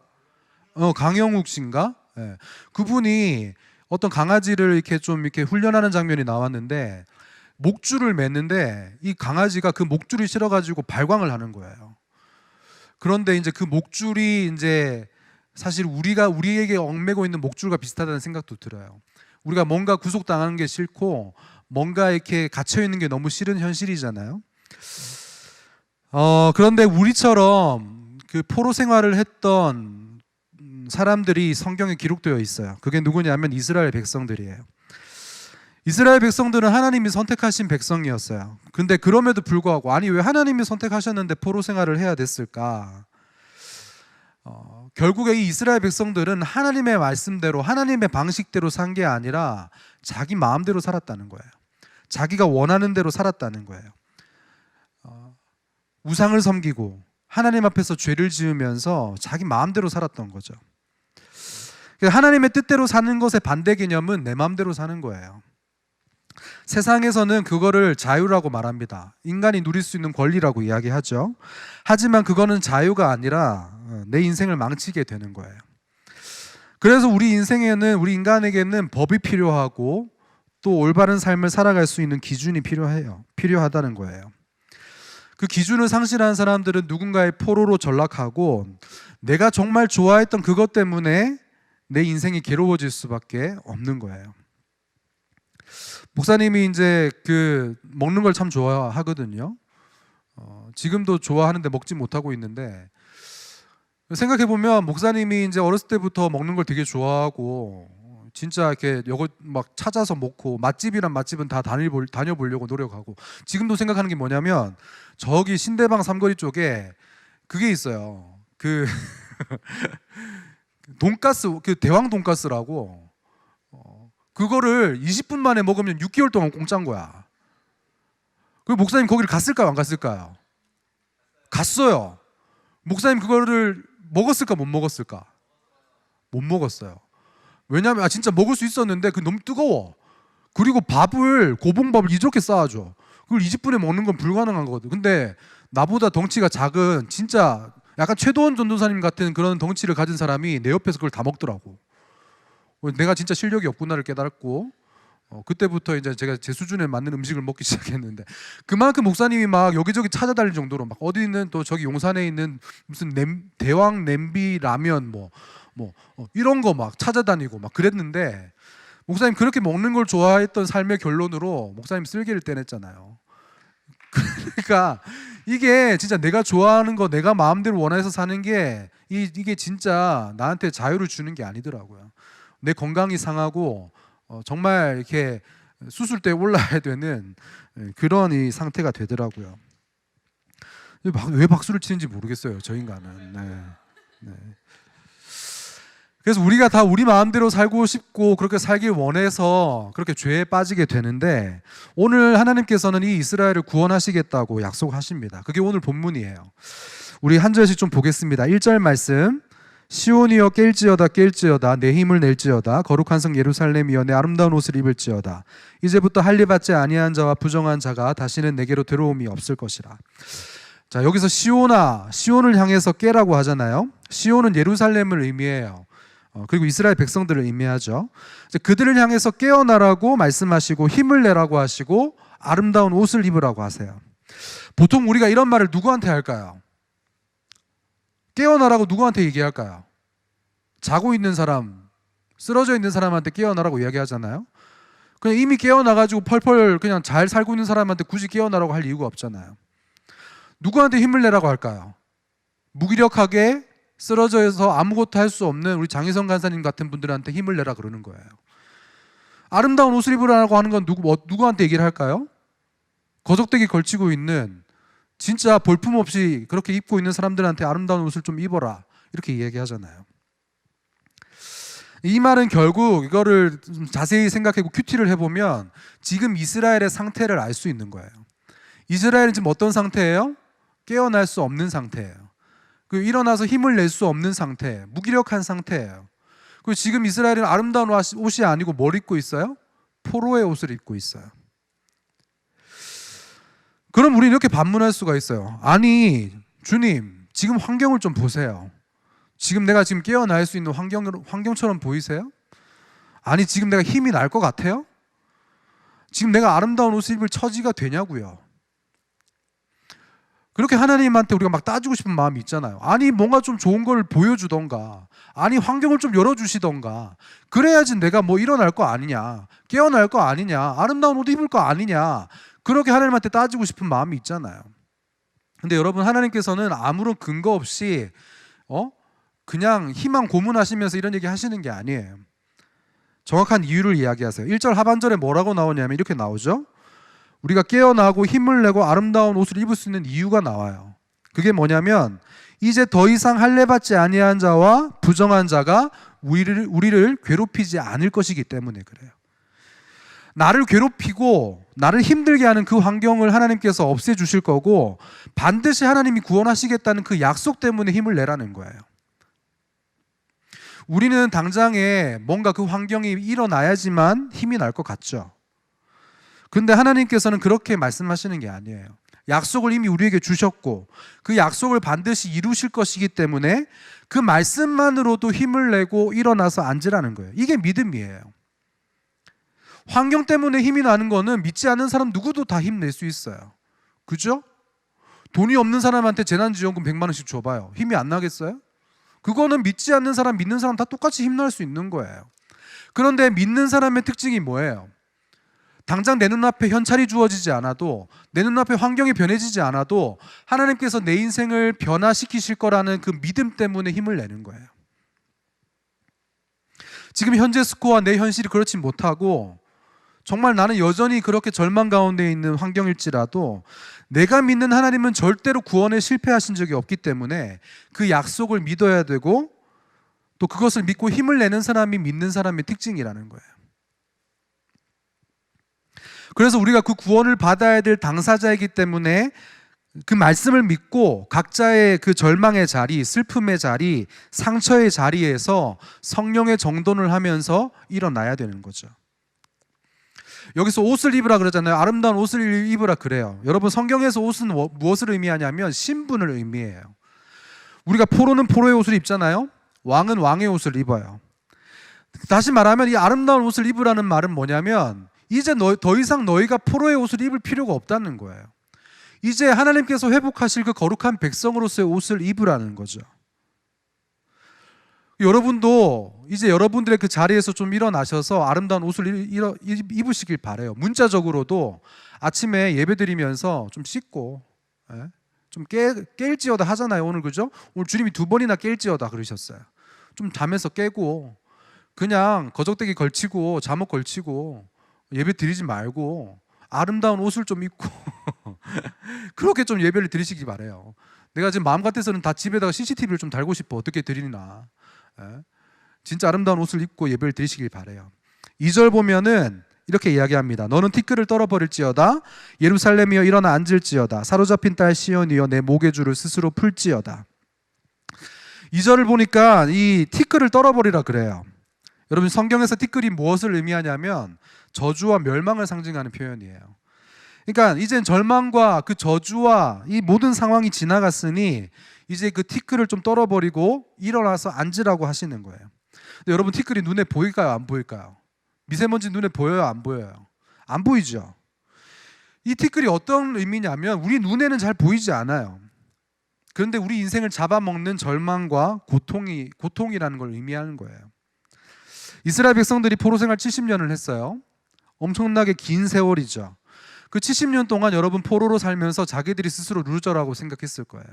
강영욱 씨인가? 네. 그분이 어떤 강아지를 이렇게 좀 이렇게 훈련하는 장면이 나왔는데 목줄을 맸는데 이 강아지가 그 목줄이 싫어가지고 발광을 하는 거예요. 그런데 이제 그 목줄이 이제 사실 우리에게 얽매고 있는 목줄과 비슷하다는 생각도 들어요. 우리가 뭔가 구속당하는 게 싫고 뭔가 이렇게 갇혀 있는 게 너무 싫은 현실이잖아요. 그런데 우리처럼 그 포로 생활을 했던 사람들이 성경에 기록되어 있어요. 그게 누구냐면 이스라엘 백성들이에요. 이스라엘 백성들은 하나님이 선택하신 백성이었어요. 근데 그럼에도 불구하고 아니 왜 하나님이 선택하셨는데 포로 생활을 해야 됐을까? 결국에 이 이스라엘 백성들은 하나님의 말씀대로 하나님의 방식대로 산 게 아니라 자기 마음대로 살았다는 거예요. 자기가 원하는 대로 살았다는 거예요. 우상을 섬기고 하나님 앞에서 죄를 지으면서 자기 마음대로 살았던 거죠. 하나님의 뜻대로 사는 것의 반대 개념은 내 마음대로 사는 거예요. 세상에서는 그거를 자유라고 말합니다. 인간이 누릴 수 있는 권리라고 이야기하죠. 하지만 그거는 자유가 아니라 내 인생을 망치게 되는 거예요. 그래서 우리 인생에는, 우리 인간에게는 법이 필요하고 또 올바른 삶을 살아갈 수 있는 기준이 필요하다는 거예요. 그 기준을 상실한 사람들은 누군가의 포로로 전락하고 내가 정말 좋아했던 그것 때문에 내 인생이 괴로워질 수밖에 없는 거예요. 목사님이 이제 그 먹는 걸 참 좋아하거든요. 지금도 좋아하는데 먹지 못하고 있는데, 생각해 보면 목사님이 이제 어렸을 때부터 먹는 걸 되게 좋아하고 진짜 이렇게 요거 막 찾아서 먹고 맛집이란 맛집은 다 다녀보려고 노력하고, 지금도 생각하는 게 뭐냐면 저기 신대방 삼거리 쪽에 그게 있어요. 그 돈가스, 그 대왕 돈가스라고, 그거를 20분 만에 먹으면 6개월 동안 공짜인 거야. 그 목사님 거기를 갔을까요, 안 갔을까요? 갔어요. 목사님 그거를 먹었을까, 못 먹었을까? 못 먹었어요. 왜냐면 진짜 먹을 수 있었는데 그 너무 뜨거워. 그리고 밥을, 고봉밥을 이렇게 쌓아줘. 그걸 20분에 먹는 건 불가능한 거거든. 근데 나보다 덩치가 작은, 진짜 약간 최도원 전도사님 같은 그런 덩치를 가진 사람이 내 옆에서 그걸 다 먹더라고. 내가 진짜 실력이 없구나를 깨달았고, 그때부터 이제 제가 제 수준에 맞는 음식을 먹기 시작했는데, 그만큼 목사님이 막 여기저기 찾아다닐 정도로, 막 어디 있는, 또 저기 용산에 있는 무슨 대왕 냄비 라면 이런 거 막 찾아다니고 막 그랬는데, 목사님 그렇게 먹는 걸 좋아했던 삶의 결론으로 목사님 쓸개를 떼냈잖아요. 그러니까 이게 진짜 내가 좋아하는 거, 내가 마음대로 원해서 사는 게 이게 진짜 나한테 자유를 주는 게 아니더라고요. 내 건강이 상하고 정말 이렇게 수술대에 올라야 되는 그런 이 상태가 되더라고요. 왜 박수를 치는지 모르겠어요, 저 인간은. 네. 그래서 우리가 다 우리 마음대로 살고 싶고 그렇게 살길 원해서 그렇게 죄에 빠지게 되는데, 오늘 하나님께서는 이 이스라엘을 구원하시겠다고 약속하십니다. 그게 오늘 본문이에요. 우리 한 절씩 좀 보겠습니다. 1절 말씀. 시온이여 깰지어다 깰지어다 내 힘을 낼지어다 거룩한 성 예루살렘이여 내 아름다운 옷을 입을지어다 이제부터 할례받지 아니한 자와 부정한 자가 다시는 내게로 들어옴이 없을 것이라. 자, 여기서 시온을 향해서 깨라고 하잖아요. 시온은 예루살렘을 의미해요. 그리고 이스라엘 백성들을 의미하죠. 그들을 향해서 깨어나라고 말씀하시고 힘을 내라고 하시고 아름다운 옷을 입으라고 하세요. 보통 우리가 이런 말을 누구한테 할까요? 깨어나라고 누구한테 얘기할까요? 자고 있는 사람, 쓰러져 있는 사람한테 깨어나라고 이야기하잖아요. 그냥 이미 깨어나가지고 펄펄 그냥 잘 살고 있는 사람한테 굳이 깨어나라고 할 이유가 없잖아요. 누구한테 힘을 내라고 할까요? 무기력하게 쓰러져서 아무것도 할 수 없는 우리 장희성 간사님 같은 분들한테 힘을 내라 그러는 거예요. 아름다운 옷을 입으라고 하는 건 누구한테 얘기를 할까요? 거적대기 걸치고 있는, 진짜 볼품없이 그렇게 입고 있는 사람들한테 아름다운 옷을 좀 입어라 이렇게 이야기하잖아요. 이 말은 결국 이거를 좀 자세히 생각하고 큐티를 해보면 지금 이스라엘의 상태를 알 수 있는 거예요. 이스라엘은 지금 어떤 상태예요? 깨어날 수 없는 상태예요. 일어나서 힘을 낼 수 없는 상태, 무기력한 상태예요. 그리고 지금 이스라엘은 아름다운 옷이 아니고 뭘 입고 있어요? 포로의 옷을 입고 있어요. 그럼 우리 이렇게 반문할 수가 있어요. 아니 주님, 지금 환경을 좀 보세요. 지금 내가 지금 깨어날 수 있는 환경처럼 보이세요? 아니 지금 내가 힘이 날 것 같아요? 지금 내가 아름다운 옷을 입을 처지가 되냐고요. 그렇게 하나님한테 우리가 막 따지고 싶은 마음이 있잖아요. 아니 뭔가 좀 좋은 걸 보여주던가, 아니 환경을 좀 열어주시던가, 그래야지 내가 뭐 일어날 거 아니냐, 깨어날 거 아니냐, 아름다운 옷 입을 거 아니냐, 그렇게 하나님한테 따지고 싶은 마음이 있잖아요. 근데 여러분, 하나님께서는 아무런 근거 없이 그냥 희망 고문하시면서 이런 얘기 하시는 게 아니에요. 정확한 이유를 이야기하세요. 1절 하반절에 뭐라고 나오냐면 이렇게 나오죠. 우리가 깨어나고 힘을 내고 아름다운 옷을 입을 수 있는 이유가 나와요. 그게 뭐냐면 이제 더 이상 할례받지 아니한 자와 부정한 자가 우리를 괴롭히지 않을 것이기 때문에 그래요. 나를 괴롭히고 나를 힘들게 하는 그 환경을 하나님께서 없애주실 거고, 반드시 하나님이 구원하시겠다는 그 약속 때문에 힘을 내라는 거예요. 우리는 당장에 뭔가 그 환경이 일어나야지만 힘이 날 것 같죠. 근데 하나님께서는 그렇게 말씀하시는 게 아니에요. 약속을 이미 우리에게 주셨고 그 약속을 반드시 이루실 것이기 때문에 그 말씀만으로도 힘을 내고 일어나서 앉으라는 거예요. 이게 믿음이에요. 환경 때문에 힘이 나는 거는 믿지 않는 사람 누구도 다 힘낼 수 있어요. 그죠? 돈이 없는 사람한테 재난지원금 100만 원씩 줘봐요. 힘이 안 나겠어요? 그거는 믿지 않는 사람, 믿는 사람 다 똑같이 힘날 수 있는 거예요. 그런데 믿는 사람의 특징이 뭐예요? 당장 내 눈앞에 현찰이 주어지지 않아도, 내 눈앞에 환경이 변해지지 않아도 하나님께서 내 인생을 변화시키실 거라는 그 믿음 때문에 힘을 내는 거예요. 지금 현재 스코어 내 현실이 그렇지 못하고 정말 나는 여전히 그렇게 절망 가운데 있는 환경일지라도 내가 믿는 하나님은 절대로 구원에 실패하신 적이 없기 때문에 그 약속을 믿어야 되고 또 그것을 믿고 힘을 내는 사람이 믿는 사람의 특징이라는 거예요. 그래서 우리가 그 구원을 받아야 될 당사자이기 때문에 그 말씀을 믿고 각자의 그 절망의 자리, 슬픔의 자리, 상처의 자리에서 성령의 정돈을 하면서 일어나야 되는 거죠. 여기서 옷을 입으라 그러잖아요. 아름다운 옷을 입으라 그래요. 여러분, 성경에서 옷은 무엇을 의미하냐면 신분을 의미해요. 우리가 포로는 포로의 옷을 입잖아요. 왕은 왕의 옷을 입어요. 다시 말하면 이 아름다운 옷을 입으라는 말은 뭐냐면 이제 더 이상 너희가 포로의 옷을 입을 필요가 없다는 거예요. 이제 하나님께서 회복하실 그 거룩한 백성으로서의 옷을 입으라는 거죠. 여러분도 이제 여러분들의 그 자리에서 좀 일어나셔서 아름다운 옷을 입으시길 바래요. 문자적으로도 아침에 예배드리면서 좀 씻고 좀 깰지어다 하잖아요. 오늘 그죠? 오늘 주님이 2번이나 깰지어다 그러셨어요. 좀 자면서 깨고 그냥 거적대기 걸치고 잠옷 걸치고 예배 드리지 말고 아름다운 옷을 좀 입고 그렇게 좀 예배를 드리시기 바래요. 내가 지금 마음 같아서는 다 집에다가 CCTV를 좀 달고 싶어. 어떻게 드리나. 진짜 아름다운 옷을 입고 예배를 드리시길 바래요. 2절 보면은 이렇게 이야기합니다. 너는 티끌을 떨어버릴지어다. 예루살렘이여 일어나 앉을지어다. 사로잡힌 딸 시온이여 내 목의 줄을 스스로 풀지어다. 2절을 보니까 이 티끌을 떨어버리라 그래요. 여러분, 성경에서 티끌이 무엇을 의미하냐면 저주와 멸망을 상징하는 표현이에요. 그러니까 이젠 절망과 그 저주와 이 모든 상황이 지나갔으니 이제 그 티끌을 좀 떨어버리고 일어나서 앉으라고 하시는 거예요. 근데 여러분, 티끌이 눈에 보일까요? 안 보일까요? 미세먼지 눈에 보여요? 안 보여요? 안 보이죠? 이 티끌이 어떤 의미냐면 우리 눈에는 잘 보이지 않아요. 그런데 우리 인생을 잡아먹는 절망과 고통이라는 걸 의미하는 거예요. 이스라엘 백성들이 포로 생활 70년을 했어요. 엄청나게 긴 세월이죠. 그 70년 동안 여러분 포로로 살면서 자기들이 스스로 루저라고 생각했을 거예요.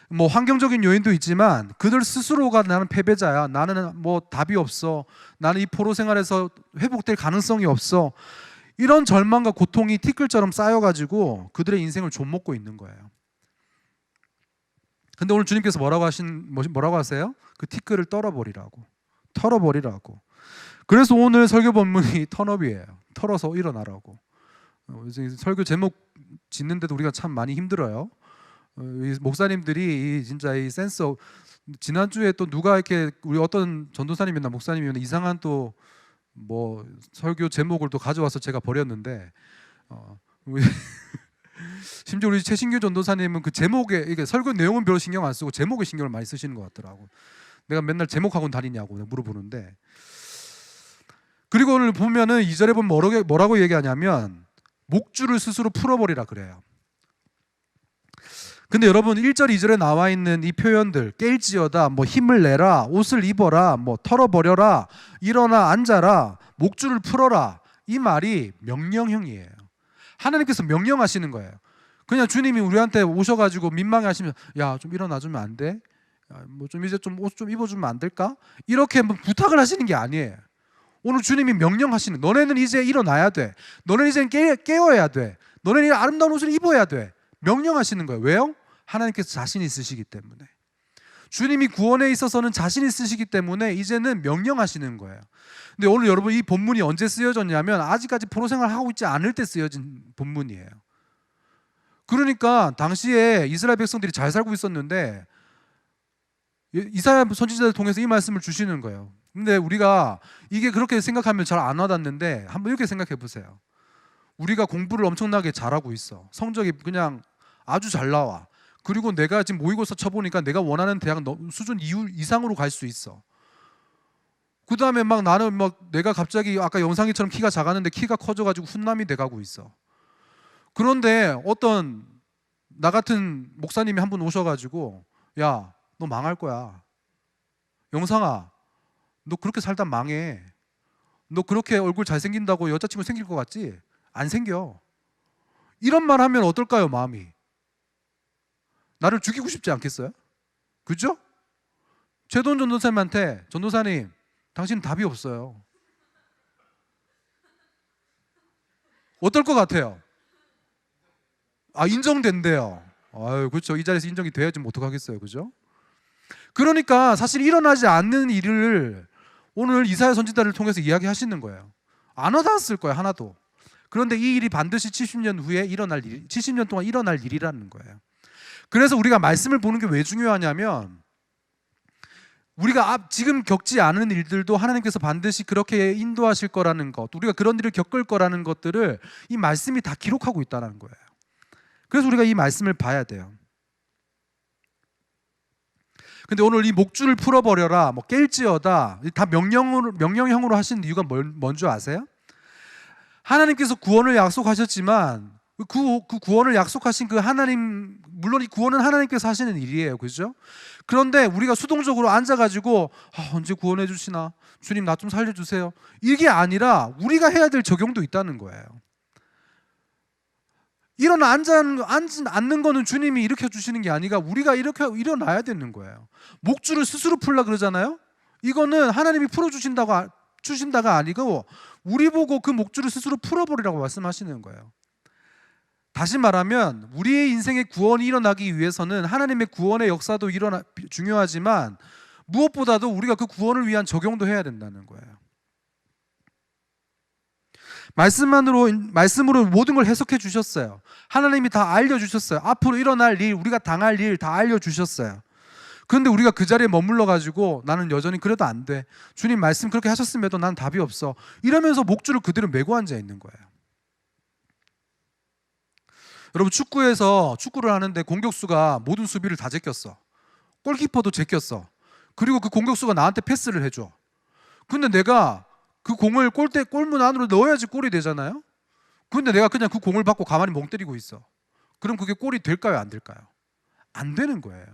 뭐 환경적인 요인도 있지만 그들 스스로가 나는 패배자야, 나는 뭐 답이 없어, 나는 이 포로 생활에서 회복될 가능성이 없어, 이런 절망과 고통이 티끌처럼 쌓여가지고 그들의 인생을 좀먹고 있는 거예요. 근데 오늘 주님께서 뭐라고 하세요? 그 티끌을 털어버리라고. 그래서 오늘 설교 본문이 턴업이에요. 털어서 일어나라고. 설교 제목 짓는데도 우리가 참 많이 힘들어요. 목사님들이 진짜 이 센스, 지난주에 또 누가 이렇게 우리 어떤 전도사님이나 목사님이나 이상한 또 뭐 설교 제목을 또 가져와서 제가 버렸는데 심지어 우리 최신규 전도사님은 그 제목에, 이게 설교 내용은 별로 신경 안 쓰고 제목에 신경을 많이 쓰시는 것 같더라고. 내가 맨날 제목하고는 다니냐고 물어보는데, 그리고 오늘 보면은 2절에 보면 뭐라고 얘기하냐면 목줄을 스스로 풀어버리라 그래요. 근데 여러분 1절 2절에 나와 있는 이 표현들, 깰지어다, 뭐 힘을 내라, 옷을 입어라, 뭐 털어버려라, 일어나 앉아라, 목줄을 풀어라, 이 말이 명령형이에요. 하나님께서 명령하시는 거예요. 그냥 주님이 우리한테 오셔가지고 민망해 하시면 야 좀 일어나주면 안 돼? 뭐 좀 이제 좀 옷 좀 입어주면 안 될까? 이렇게 뭐 부탁을 하시는 게 아니에요. 오늘 주님이 명령하시는, 너네는 이제 일어나야 돼, 너네는 이제 깨어야 돼, 너네는 아름다운 옷을 입어야 돼, 명령하시는 거예요. 왜요? 하나님께서 자신 있으시기 때문에. 주님이 구원에 있어서는 자신 있으시기 때문에 이제는 명령하시는 거예요. 근데 오늘 여러분 이 본문이 언제 쓰여졌냐면 아직까지 포로 생활하고 있지 않을 때 쓰여진 본문이에요. 그러니까 당시에 이스라엘 백성들이 잘 살고 있었는데 이사야 선지자를 통해서 이 말씀을 주시는 거예요. 근데 우리가 이게 그렇게 생각하면 잘 안 와닿는데 한번 이렇게 생각해 보세요. 우리가 공부를 엄청나게 잘하고 있어. 성적이 그냥 아주 잘 나와. 그리고 내가 지금 모의고사 쳐보니까 내가 원하는 대학 수준 이상으로 갈 수 있어. 그 다음에 막 나는 막 내가 갑자기 아까 영상이처럼 키가 작았는데 키가 커져가지고 훈남이 돼가고 있어. 그런데 어떤 나 같은 목사님이 한 분 오셔가지고 야, 너 망할 거야. 영상아, 너 그렇게 살다 망해. 너 그렇게 얼굴 잘생긴다고 여자친구 생길 것 같지? 안 생겨. 이런 말 하면 어떨까요, 마음이? 나를 죽이고 싶지 않겠어요? 그죠? 최돈 전도사님한테 전도사님, 당신은 답이 없어요. 어떨 것 같아요? 아, 인정된대요. 아유, 그렇죠. 이 자리에서 인정이 돼야지 뭐 어떡하겠어요, 그죠? 그러니까 사실 일어나지 않는 일을 오늘 이사야 선지자를 통해서 이야기하시는 거예요. 안 와닿았을 거예요, 하나도. 그런데 이 일이 반드시 70년 후에 일어날 일, 70년 동안 일어날 일이라는 거예요. 그래서 우리가 말씀을 보는 게 왜 중요하냐면 우리가 지금 겪지 않은 일들도 하나님께서 반드시 그렇게 인도하실 거라는 것, 우리가 그런 일을 겪을 거라는 것들을 이 말씀이 다 기록하고 있다는 거예요. 그래서 우리가 이 말씀을 봐야 돼요. 근데 오늘 이 목줄을 풀어버려라, 뭐 깰지어다, 다 명령형으로 하시는 이유가 뭔지 아세요? 하나님께서 구원을 약속하셨지만 그 구원을 약속하신 그 하나님, 물론 이 구원은 하나님께서 하시는 일이에요, 그죠? 그런데 우리가 수동적으로 앉아가지고 언제 구원해 주시나, 주님 나 좀 살려주세요, 이게 아니라 우리가 해야 될 적용도 있다는 거예요. 앉는 거는 주님이 일으켜 주시는 게 아니라 우리가 이렇게 일어나야 되는 거예요. 목줄을 스스로 풀라 그러잖아요. 이거는 하나님이 주신다가 아니고 우리 보고 그 목줄을 스스로 풀어버리라고 말씀하시는 거예요. 다시 말하면 우리의 인생의 구원이 일어나기 위해서는 하나님의 구원의 역사도 중요하지만 무엇보다도 우리가 그 구원을 위한 적용도 해야 된다는 거예요. 말씀으로 모든 걸 해석해 주셨어요. 하나님이 다 알려주셨어요. 앞으로 일어날 일, 우리가 당할 일 다 알려주셨어요. 그런데 우리가 그 자리에 머물러 가지고 나는 여전히 그래도 안 돼, 주님 말씀 그렇게 하셨음에도 난 답이 없어, 이러면서 목줄을 그대로 메고 앉아 있는 거예요. 여러분, 축구에서 축구를 하는데 공격수가 모든 수비를 다 제꼈어. 골키퍼도 제꼈어. 그리고 그 공격수가 나한테 패스를 해줘. 근데 내가 그 공을 골문 안으로 넣어야지 골이 되잖아요. 근데 내가 그냥 그 공을 받고 가만히 멍 때리고 있어. 그럼 그게 골이 될까요, 안 될까요? 안 되는 거예요.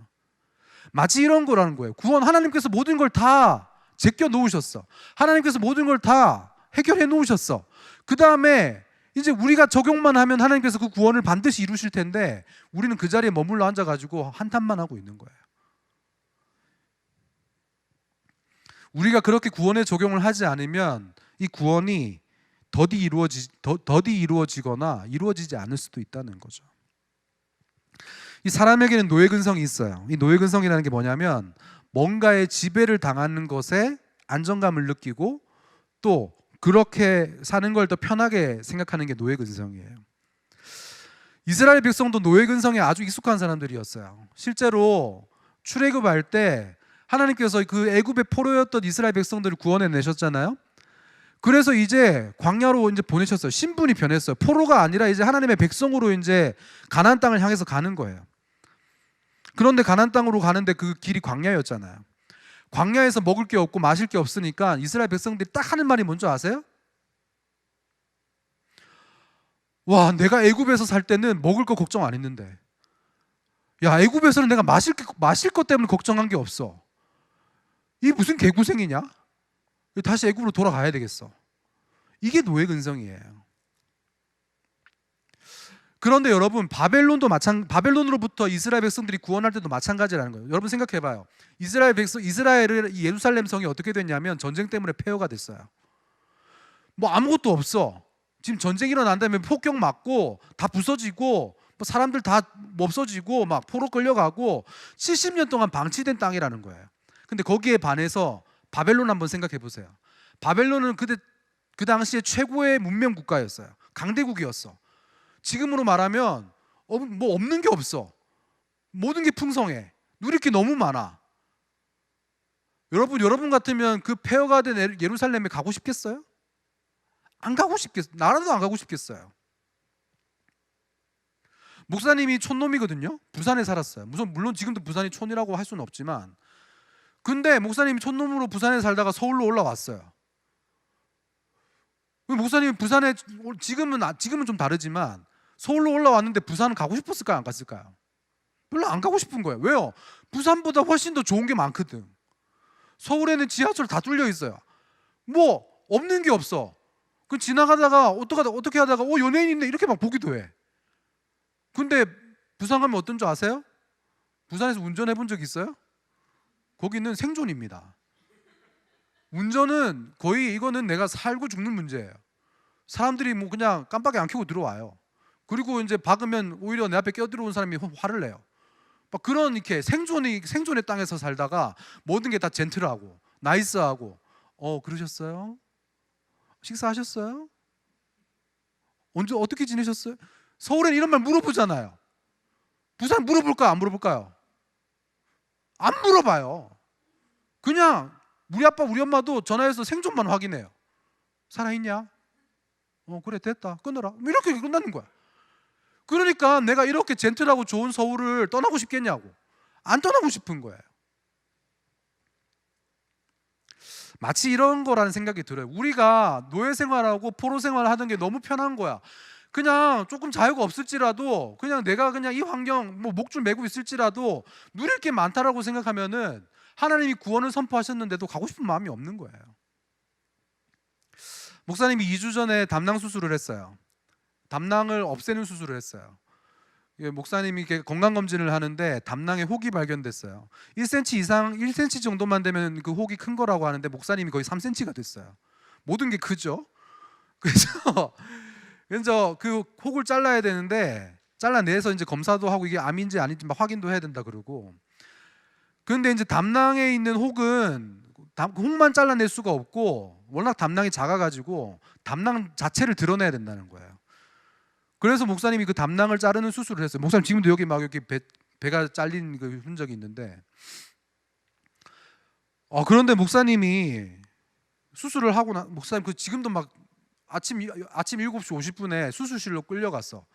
마치 이런 거라는 거예요. 구원, 하나님께서 모든 걸 다 제껴 놓으셨어. 하나님께서 모든 걸 다 해결해 놓으셨어. 그 다음에 이제 우리가 적용만 하면 하나님께서 그 구원을 반드시 이루실 텐데 우리는 그 자리에 머물러 앉아가지고 한탄만 하고 있는 거예요. 우리가 그렇게 구원에 적용을 하지 않으면 이 구원이 더디 이루어지거나 이루어지지 않을 수도 있다는 거죠. 이 사람에게는 노예 근성이 있어요. 이 노예 근성이라는 게 뭐냐면 뭔가의 지배를 당하는 것에 안정감을 느끼고 또 그렇게 사는 걸 더 편하게 생각하는 게 노예 근성이에요. 이스라엘 백성도 노예 근성에 아주 익숙한 사람들이었어요. 실제로 출애굽할 때 하나님께서 그 애굽의 포로였던 이스라엘 백성들을 구원해 내셨잖아요. 그래서 이제 광야로 이제 보내셨어요. 신분이 변했어요. 포로가 아니라 이제 하나님의 백성으로 이제 가나안 땅을 향해서 가는 거예요. 그런데 가나안 땅으로 가는데 그 길이 광야였잖아요. 광야에서 먹을 게 없고 마실 게 없으니까 이스라엘 백성들이 딱 하는 말이 뭔지 아세요? 와, 내가 애굽에서 살 때는 먹을 거 걱정 안 했는데, 야, 애굽에서는 내가 마실 것 때문에 걱정한 게 없어. 이게 무슨 개고생이냐? 다시 애굽으로 돌아가야 되겠어. 이게 노예 근성이에요. 그런데 여러분, 바벨론으로부터 이스라엘 백성들이 구원할 때도 마찬가지라는 거예요. 여러분 생각해봐요. 이스라엘의 예루살렘 성이 어떻게 됐냐면 전쟁 때문에 폐허가 됐어요. 뭐 아무것도 없어. 지금 전쟁이 일어난 다음에 폭격 맞고 다 부서지고 뭐 사람들 다 없어지고 막 포로 끌려가고 70년 동안 방치된 땅이라는 거예요. 근데 거기에 반해서 바벨론 한번 생각해 보세요. 바벨론은 그 당시에 최고의 문명 국가였어요. 강대국이었어. 지금으로 말하면 뭐 없는 게 없어. 모든 게 풍성해. 누릴 게 너무 많아. 여러분 같으면 그 폐허가 된 예루살렘에 가고 싶겠어요? 안 가고 싶겠어요. 나라도 안 가고 싶겠어요. 목사님이 촌놈이거든요. 부산에 살았어요. 물론 지금도 부산이 촌이라고 할 수는 없지만, 근데 목사님이 촌놈으로 부산에 살다가 서울로 올라왔어요. 목사님이 부산에 지금은 좀 다르지만 서울로 올라왔는데 부산 가고 싶었을까요? 안 갔을까요? 별로 안 가고 싶은 거예요. 왜요? 부산보다 훨씬 더 좋은 게 많거든. 서울에는 지하철 다 뚫려 있어요. 뭐 없는 게 없어. 그 지나가다가 어떻게 하다가 연예인 있네 이렇게 막 보기도 해. 근데 부산 가면 어떤 줄 아세요? 부산에서 운전해 본 적 있어요? 거기는 생존입니다. 운전은 거의 이거는 내가 살고 죽는 문제예요. 사람들이 뭐 그냥 깜빡이 안 켜고 들어와요. 그리고 이제 박으면 오히려 내 앞에 껴들어온 사람이 화를 내요. 막 그런 이렇게 생존의 땅에서 살다가 모든 게 다 젠틀하고 나이스하고 그러셨어요? 식사하셨어요? 언제 어떻게 지내셨어요? 서울엔 이런 말 물어보잖아요. 부산 물어볼까요? 안 물어볼까요? 안 물어봐요. 그냥 우리 아빠 우리 엄마도 전화해서 생존만 확인해요. 살아있냐? 그래 됐다 끊어라 이렇게 끝나는 거야. 그러니까 내가 이렇게 젠틀하고 좋은 서울을 떠나고 싶겠냐고. 안 떠나고 싶은 거예요. 마치 이런 거라는 생각이 들어요. 우리가 노예 생활하고 포로 생활하던 게 너무 편한 거야. 그냥 조금 자유가 없을지라도 그냥 내가 그냥 이 환경 뭐 목줄 메고 있을지라도 누릴 게 많다라고 생각하면은 하나님이 구원을 선포하셨는데도 가고 싶은 마음이 없는 거예요. 목사님이 2주 전에 담낭 수술을 했어요. 담낭을 없애는 수술을 했어요. 목사님이 건강검진을 하는데 담낭에 혹이 발견됐어요. 1cm 이상, 1cm 정도만 되면 그 혹이 큰 거라고 하는데 목사님이 거의 3cm가 됐어요. 모든 게 크죠. 그래서 그 혹을 잘라야 되는데 잘라내서 이제 검사도 하고 이게 암인지 아닌지 막 확인도 해야 된다 그러고. 그런데 이제 담낭에 있는 혹은 혹만 잘라낼 수가 없고 워낙 담낭이 작아가지고 담낭 자체를 드러내야 된다는 거예요. 그래서 목사님이 그 담낭을 자르는 수술을 했어요. 목사님 지금도 여기 막 이렇게 배가 잘린 그 흔적이 있는데, 그런데 목사님이 수술을 하고 목사님 지금도 막 아침 7시 50분에 수술실로 끌려갔어.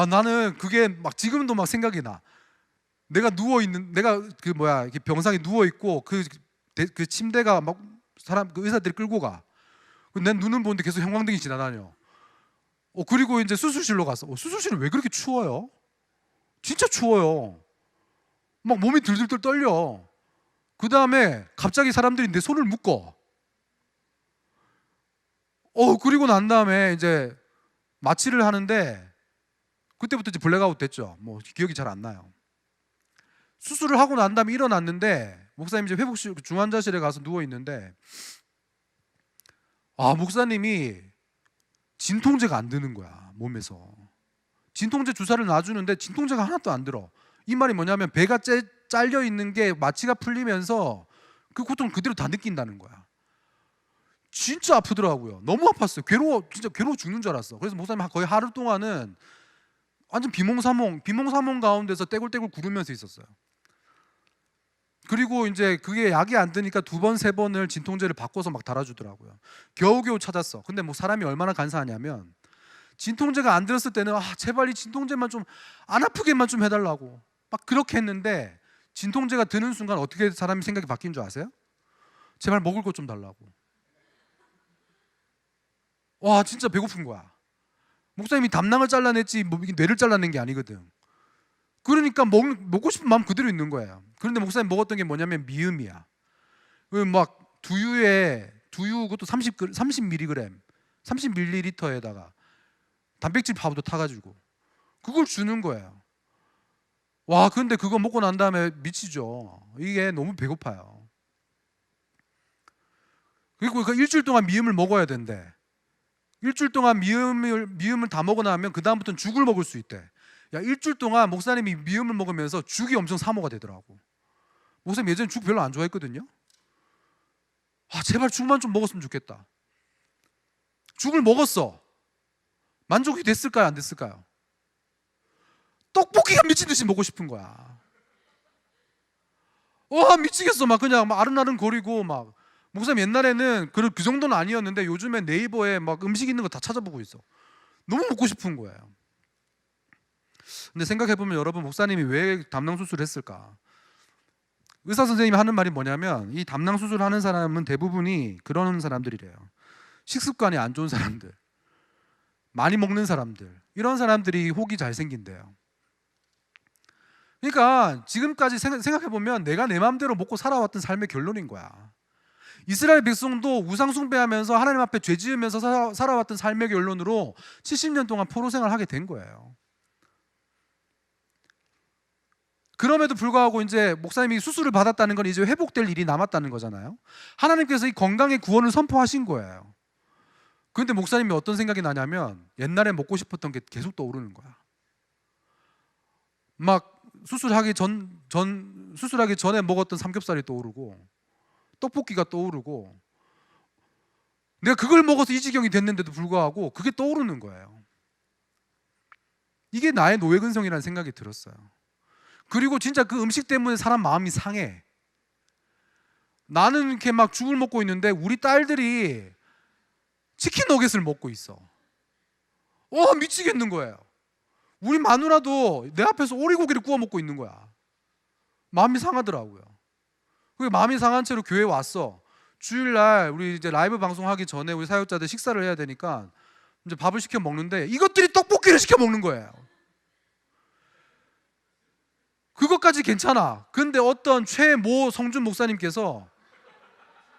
나는 그게 막 지금도 막 생각이 나. 내가 이렇게 병상에 누워 있고 그 침대가 막 그 의사들이 끌고 가. 난 눈을 보는데 계속 형광등이 지나다녀. 그리고 이제 수술실로 갔어. 수술실은 왜 그렇게 추워요? 진짜 추워요. 막 몸이 들들들 떨려. 그 다음에 갑자기 사람들이 내 손을 묶어. 그리고 난 다음에 이제 마취를 하는데 그때부터 이제 블랙아웃 됐죠. 뭐 기억이 잘 안 나요. 수술을 하고 난 다음에 일어났는데 목사님 이제 회복실 중환자실에 가서 누워 있는데 목사님이 진통제가 안 드는 거야, 몸에서. 진통제 주사를 놔주는데 진통제가 하나도 안 들어. 이 말이 뭐냐면 배가 잘려 있는 게 마취가 풀리면서 그 고통을 그대로 다 느낀다는 거야. 진짜 아프더라고요. 너무 아팠어요. 진짜 괴로워 죽는 줄 알았어. 그래서 목사님 거의 하루 동안은 완전 비몽사몽 가운데서 떼굴떼굴 구르면서 있었어요. 그리고 이제 그게 약이 안 드니까 2번, 3번을 진통제를 바꿔서 막 달아주더라고요. 겨우겨우 찾았어. 근데 뭐 사람이 얼마나 간사하냐면 진통제가 안 들었을 때는 제발 이 진통제만 좀 안 아프게만 좀 해달라고 막 그렇게 했는데, 진통제가 드는 순간 어떻게 사람이 생각이 바뀐 줄 아세요? 제발 먹을 것 좀 달라고. 진짜 배고픈 거야. 목사님이 담낭을 잘라냈지 뇌를 잘라낸 게 아니거든. 그러니까 먹고 싶은 마음 그대로 있는 거예요. 그런데 목사님 먹었던 게 뭐냐면 미음이야. 막 두유 그것도 30mg, 30ml에다가 단백질 파우더 타가지고 그걸 주는 거예요. 근데 그거 먹고 난 다음에 미치죠. 이게 너무 배고파요. 그리고 그 일주일 동안 미음을 먹어야 된대. 일주일 동안 미음을 다 먹고 나면 그 다음부터는 죽을 먹을 수 있대. 일주일 동안 목사님이 미음을 먹으면서 죽이 엄청 사모가 되더라고. 목사님 예전에 죽 별로 안 좋아했거든요. 제발 죽만 좀 먹었으면 좋겠다. 죽을 먹었어. 만족이 됐을까요? 안 됐을까요? 떡볶이가 미친 듯이 먹고 싶은 거야. 미치겠어. 막 그냥 막 아른아른 거리고 막. 목사님 옛날에는 그 정도는 아니었는데 요즘에 네이버에 막 음식 있는 거 다 찾아보고 있어. 너무 먹고 싶은 거예요. 근데 생각해보면 여러분, 목사님이 왜 담낭 수술을 했을까? 의사 선생님이 하는 말이 뭐냐면, 이 담낭 수술하는 사람은 대부분이 그런 사람들이래요. 식습관이 안 좋은 사람들, 많이 먹는 사람들, 이런 사람들이 혹이 잘 생긴대요. 그러니까 지금까지 생각해보면 내가 내 마음대로 먹고 살아왔던 삶의 결론인 거야. 이스라엘 백성도 우상 숭배하면서 하나님 앞에 죄 지으면서 살아왔던 삶의 결론으로 70년 동안 포로 생활을 하게 된 거예요. 그럼에도 불구하고 이제 목사님이 수술을 받았다는 건 이제 회복될 일이 남았다는 거잖아요. 하나님께서 이 건강의 구원을 선포하신 거예요. 그런데 목사님이 어떤 생각이 나냐면, 옛날에 먹고 싶었던 게 계속 떠오르는 거야. 막 수술하기 전에 먹었던 삼겹살이 떠오르고, 떡볶이가 떠오르고, 내가 그걸 먹어서 이 지경이 됐는데도 불구하고 그게 떠오르는 거예요. 이게 나의 노예근성이라는 생각이 들었어요. 그리고 진짜 그 음식 때문에 사람 마음이 상해. 나는 이렇게 막 죽을 먹고 있는데 우리 딸들이 치킨 너겟을 먹고 있어. 미치겠는 거예요. 우리 마누라도 내 앞에서 오리고기를 구워 먹고 있는 거야. 마음이 상하더라고요. 그 마음이 상한 채로 교회에 왔어. 주일날 우리 이제 라이브 방송하기 전에 우리 사역자들 식사를 해야 되니까 이제 밥을 시켜 먹는데 이것들이 떡볶이를 시켜 먹는 거예요. 그것까지 괜찮아. 근데 어떤 최모 성준 목사님께서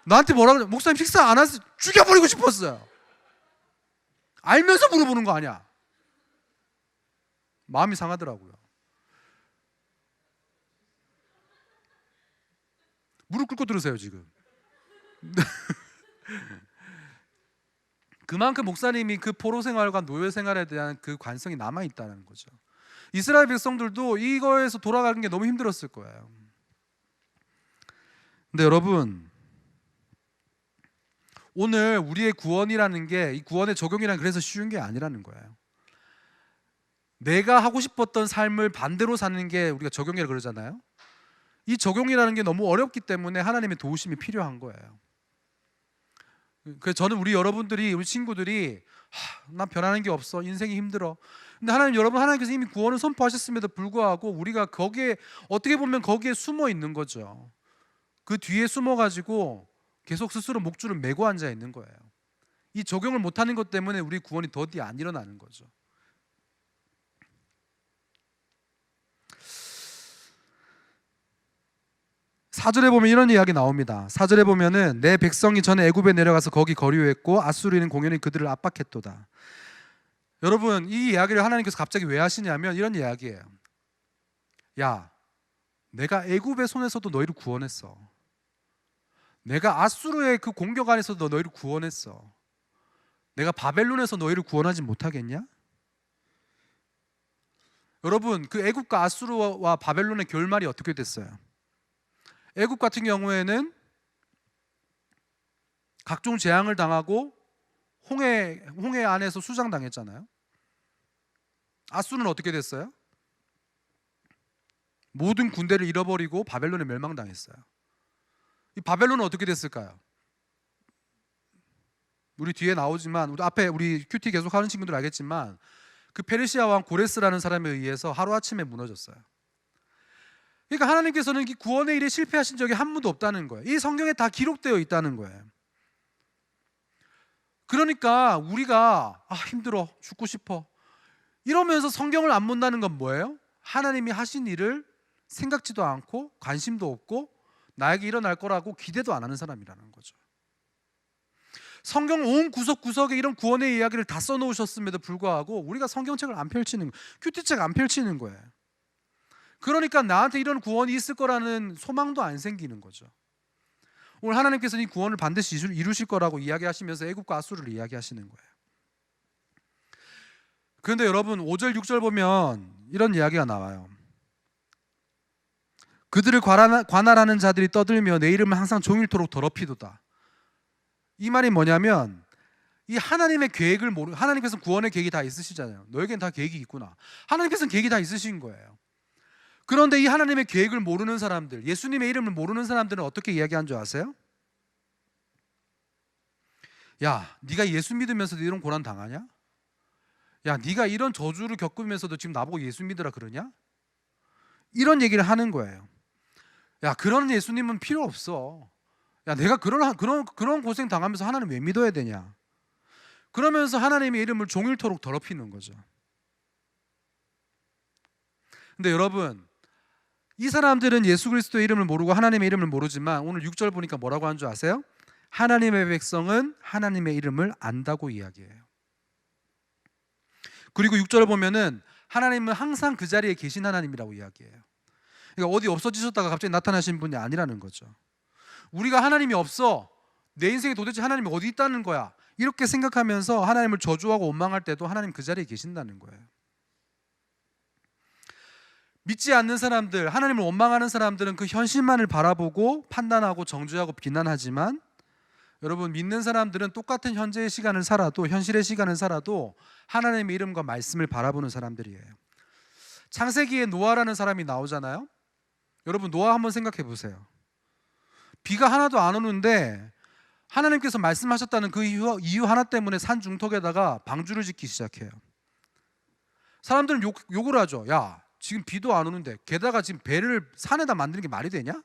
나한테 뭐라 그래? 목사님 식사 안 하세요? 죽여버리고 싶었어요. 알면서 물어보는 거 아니야. 마음이 상하더라고요. 무릎 꿇고 들으세요 지금. 그만큼 목사님이 그 포로 생활과 노예 생활에 대한 그 관성이 남아있다는 거죠. 이스라엘 백성들도 이거에서 돌아가는 게 너무 힘들었을 거예요. 근데 여러분, 오늘 우리의 구원이라는 게, 이 구원의 적용이란 그래서 쉬운 게 아니라는 거예요. 내가 하고 싶었던 삶을 반대로 사는 게 우리가 적용이라고 그러잖아요. 이 적용이라는 게 너무 어렵기 때문에 하나님의 도우심이 필요한 거예요. 그래서 저는 우리 여러분들이, 우리 친구들이 난 변하는 게 없어, 인생이 힘들어. 근데 하나님께서 이미 구원을 선포하셨음에도 불구하고 우리가 거기에, 어떻게 보면 거기에 숨어 있는 거죠. 그 뒤에 숨어가지고 계속 스스로 목줄을 메고 앉아 있는 거예요. 이 적용을 못하는 것 때문에 우리 구원이 더디 안 일어나는 거죠. 4절에 보면 이런 이야기 나옵니다. 4절에 보면은 내 백성이 전에 애굽에 내려가서 거기 거류했고 아수르는 공연히 그들을 압박했도다. 여러분, 이 이야기를 하나님께서 갑자기 왜 하시냐면 이런 이야기예요. 야, 내가 애굽의 손에서도 너희를 구원했어. 내가 아수르의 그 공격 안에서도 너희를 구원했어. 내가 바벨론에서 너희를 구원하지 못하겠냐? 여러분, 그 애굽과 아수르와 바벨론의 결말이 어떻게 됐어요? 애굽 같은 경우에는 각종 재앙을 당하고 홍해 안에서 수장당했잖아요. 아수르는 어떻게 됐어요? 모든 군대를 잃어버리고 바벨론에 멸망당했어요. 이 바벨론은 어떻게 됐을까요? 우리 뒤에 나오지만, 우리 앞에 우리 큐티 계속 하는 친구들 알겠지만 그 페르시아 왕 고레스라는 사람에 의해서 하루아침에 무너졌어요. 그러니까 하나님께서는 이 구원의 일에 실패하신 적이 한 번도 없다는 거예요. 이 성경에 다 기록되어 있다는 거예요. 그러니까 우리가 힘들어, 죽고 싶어 이러면서 성경을 안 본다는 건 뭐예요? 하나님이 하신 일을 생각지도 않고 관심도 없고 나에게 일어날 거라고 기대도 안 하는 사람이라는 거죠. 성경 온 구석구석에 이런 구원의 이야기를 다 써놓으셨음에도 불구하고 우리가 성경책을 안 펼치는, 큐티책 안 펼치는 거예요. 그러니까 나한테 이런 구원이 있을 거라는 소망도 안 생기는 거죠. 오늘 하나님께서는 이 구원을 반드시 이루실 거라고 이야기하시면서 애굽과 아수르를 이야기하시는 거예요. 그런데 여러분 5절 6절 보면 이런 이야기가 나와요. 그들을 관할하는 자들이 떠들며 내 이름을 항상 종일토록 더럽히도다. 이 말이 뭐냐면 이 하나님의 계획을 하나님께서는 구원의 계획이 다 있으시잖아요. 너에겐 다 계획이 있구나. 하나님께서는 계획이 다 있으신 거예요. 그런데 이 하나님의 계획을 모르는 사람들, 예수님의 이름을 모르는 사람들은 어떻게 이야기한 줄 아세요? 야, 네가 예수 믿으면서도 이런 고난 당하냐? 야, 네가 이런 저주를 겪으면서도 지금 나보고 예수 믿으라 그러냐? 이런 얘기를 하는 거예요. 야, 그런 예수님은 필요 없어. 야, 내가 그런 고생 당하면서 하나님 왜 믿어야 되냐? 그러면서 하나님의 이름을 종일토록 더럽히는 거죠. 근데 여러분, 이 사람들은 예수 그리스도의 이름을 모르고 하나님의 이름을 모르지만 오늘 6절 보니까 뭐라고 하는 줄 아세요? 하나님의 백성은 하나님의 이름을 안다고 이야기해요. 그리고 6절을 보면은 하나님은 항상 그 자리에 계신 하나님이라고 이야기해요. 그러니까 어디 없어지셨다가 갑자기 나타나신 분이 아니라는 거죠. 우리가 하나님이 없어, 내 인생에 도대체 하나님이 어디 있다는 거야, 이렇게 생각하면서 하나님을 저주하고 원망할 때도 하나님 그 자리에 계신다는 거예요. 믿지 않는 사람들, 하나님을 원망하는 사람들은 그 현실만을 바라보고 판단하고 정죄하고 비난하지만, 여러분, 믿는 사람들은 똑같은 현재의 시간을 살아도, 현실의 시간을 살아도 하나님의 이름과 말씀을 바라보는 사람들이에요. 창세기에 노아라는 사람이 나오잖아요. 여러분, 노아 한번 생각해 보세요. 비가 하나도 안 오는데 하나님께서 말씀하셨다는 그 이유 하나 때문에 산 중턱에다가 방주를 짓기 시작해요. 사람들은 욕을 하죠. 야, 지금 비도 안 오는데 게다가 지금 배를 산에다 만드는 게 말이 되냐?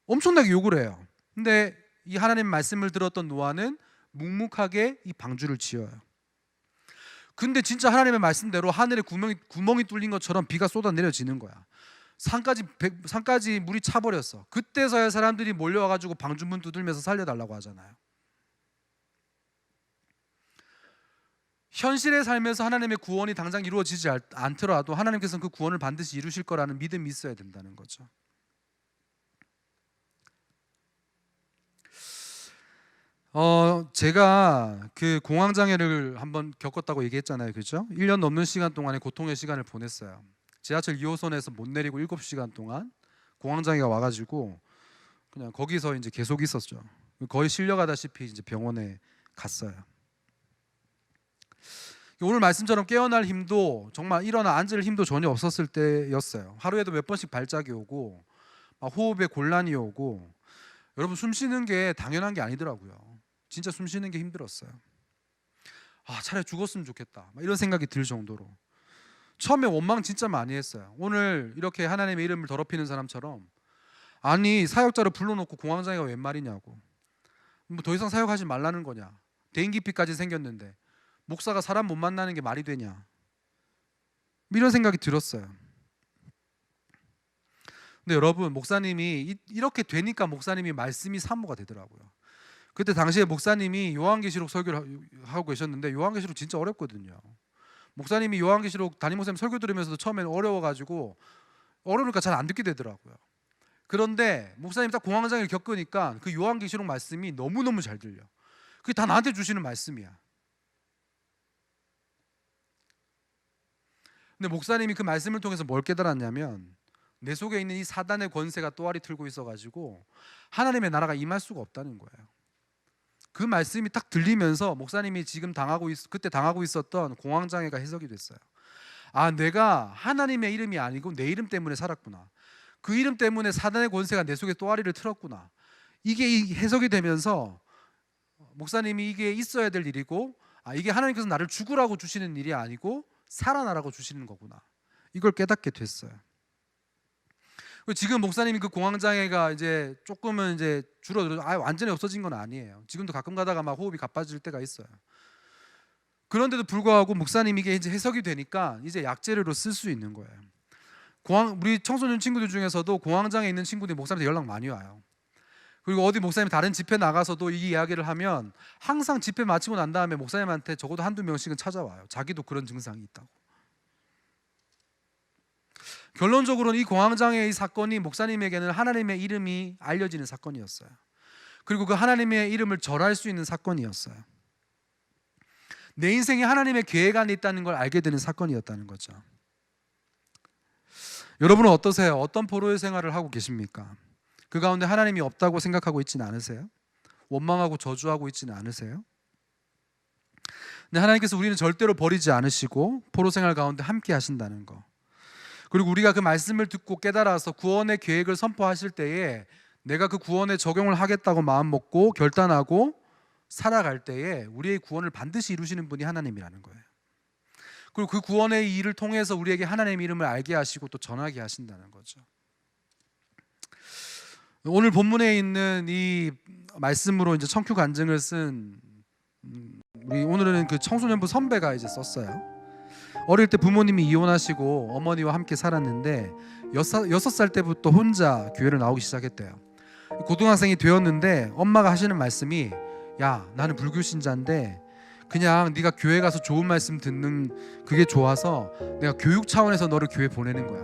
엄청나게 욕을 해요. 근데 이 하나님 말씀을 들었던 노아는 묵묵하게 이 방주를 지어요. 근데 진짜 하나님의 말씀대로 하늘에 구멍이 뚫린 것처럼 비가 쏟아 내려지는 거야. 산까지 물이 차버렸어. 그때서야 사람들이 몰려와가지고 방주문 두들면서 살려달라고 하잖아요. 현실의 삶에서 하나님의 구원이 당장 이루어지지 않더라도 하나님께서는 그 구원을 반드시 이루실 거라는 믿음이 있어야 된다는 거죠. 제가 그 공황장애를 한번 겪었다고 얘기했잖아요. 그죠? 1년 넘는 시간 동안의 고통의 시간을 보냈어요. 지하철 2호선에서 못 내리고 7시간 동안 공황장애가 와가지고 그냥 거기서 이제 계속 있었죠. 거의 실려가다시피 이제 병원에 갔어요. 오늘 말씀처럼 깨어날 힘도, 정말 일어나 앉을 힘도 전혀 없었을 때였어요. 하루에도 몇 번씩 발작이 오고 막 호흡에 곤란이 오고, 여러분, 숨 쉬는 게 당연한 게 아니더라고요. 진짜 숨 쉬는 게 힘들었어요. 차라리 죽었으면 좋겠다, 막 이런 생각이 들 정도로 처음에 원망 진짜 많이 했어요. 오늘 이렇게 하나님의 이름을 더럽히는 사람처럼, 아니 사역자를 불러놓고 공황장애가 웬 말이냐고, 뭐 더 이상 사역하지 말라는 거냐, 대인기피까지 생겼는데 목사가 사람 못 만나는 게 말이 되냐, 이런 생각이 들었어요. 근데 여러분, 목사님이 이렇게 되니까 목사님이 말씀이 사모가 되더라고요. 그때 당시에 목사님이 요한계시록 설교를 하고 계셨는데 요한계시록 진짜 어렵거든요. 목사님이 요한계시록 담임 목사님 설교 들으면서도 처음에는 어려우니까 잘 안 듣게 되더라고요. 그런데 목사님이 딱 공황장애를 겪으니까 그 요한계시록 말씀이 너무너무 잘 들려. 그게 다 나한테 주시는 말씀이야. 근데 목사님이 그 말씀을 통해서 뭘 깨달았냐면, 내 속에 있는 이 사단의 권세가 또아리 틀고 있어가지고 하나님의 나라가 임할 수가 없다는 거예요. 그 말씀이 딱 들리면서 목사님이 지금 그때 당하고 있었던 공황장애가 해석이 됐어요. 내가 하나님의 이름이 아니고 내 이름 때문에 살았구나. 그 이름 때문에 사단의 권세가 내 속에 또아리를 틀었구나. 이게 해석이 되면서 목사님이 이게 있어야 될 일이고, 이게 하나님께서 나를 죽으라고 주시는 일이 아니고 살아나라고 주시는 거구나. 이걸 깨닫게 됐어요. 지금 목사님이 그 공황장애가 이제 조금은 이제 줄어들어, 완전히 없어진 건 아니에요. 지금도 가끔 가다가 막 호흡이 가빠질 때가 있어요. 그런데도 불구하고 목사님이 이게 이제 해석이 되니까 이제 약재료로 쓸 수 있는 거예요. 우리 청소년 친구들 중에서도 공황장애 있는 친구들이 목사님한테 연락 많이 와요. 그리고 어디 목사님이 다른 집회 나가서도 이 이야기를 하면 항상 집회 마치고 난 다음에 목사님한테 적어도 한두 명씩은 찾아와요. 자기도 그런 증상이 있다고. 결론적으로는 이 공황장애의 사건이 목사님에게는 하나님의 이름이 알려지는 사건이었어요. 그리고 그 하나님의 이름을 절할 수 있는 사건이었어요. 내 인생에 하나님의 계획 안에 있다는 걸 알게 되는 사건이었다는 거죠. 여러분은 어떠세요? 어떤 포로의 생활을 하고 계십니까? 그 가운데 하나님이 없다고 생각하고 있지는 않으세요? 원망하고 저주하고 있지는 않으세요? 근데 하나님께서 우리는 절대로 버리지 않으시고 포로 생활 가운데 함께 하신다는 거, 그리고 우리가 그 말씀을 듣고 깨달아서 구원의 계획을 선포하실 때에 내가 그 구원에 적용을 하겠다고 마음 먹고 결단하고 살아갈 때에 우리의 구원을 반드시 이루시는 분이 하나님이라는 거예요. 그리고 그 구원의 일을 통해서 우리에게 하나님의 이름을 알게 하시고 또 전하게 하신다는 거죠. 오늘 본문에 있는 이 말씀으로 이제 청큐 간증을 쓴 우리 오늘은 그 청소년부 선배가 이제 썼어요. 어릴 때 부모님이 이혼하시고 어머니와 함께 살았는데 6살 때부터 혼자 교회를 나오기 시작했대요. 고등학생이 되었는데 엄마가 하시는 말씀이, 야, 나는 불교 신자인데 그냥 네가 교회 가서 좋은 말씀 듣는 그게 좋아서 내가 교육 차원에서 너를 교회 보내는 거야.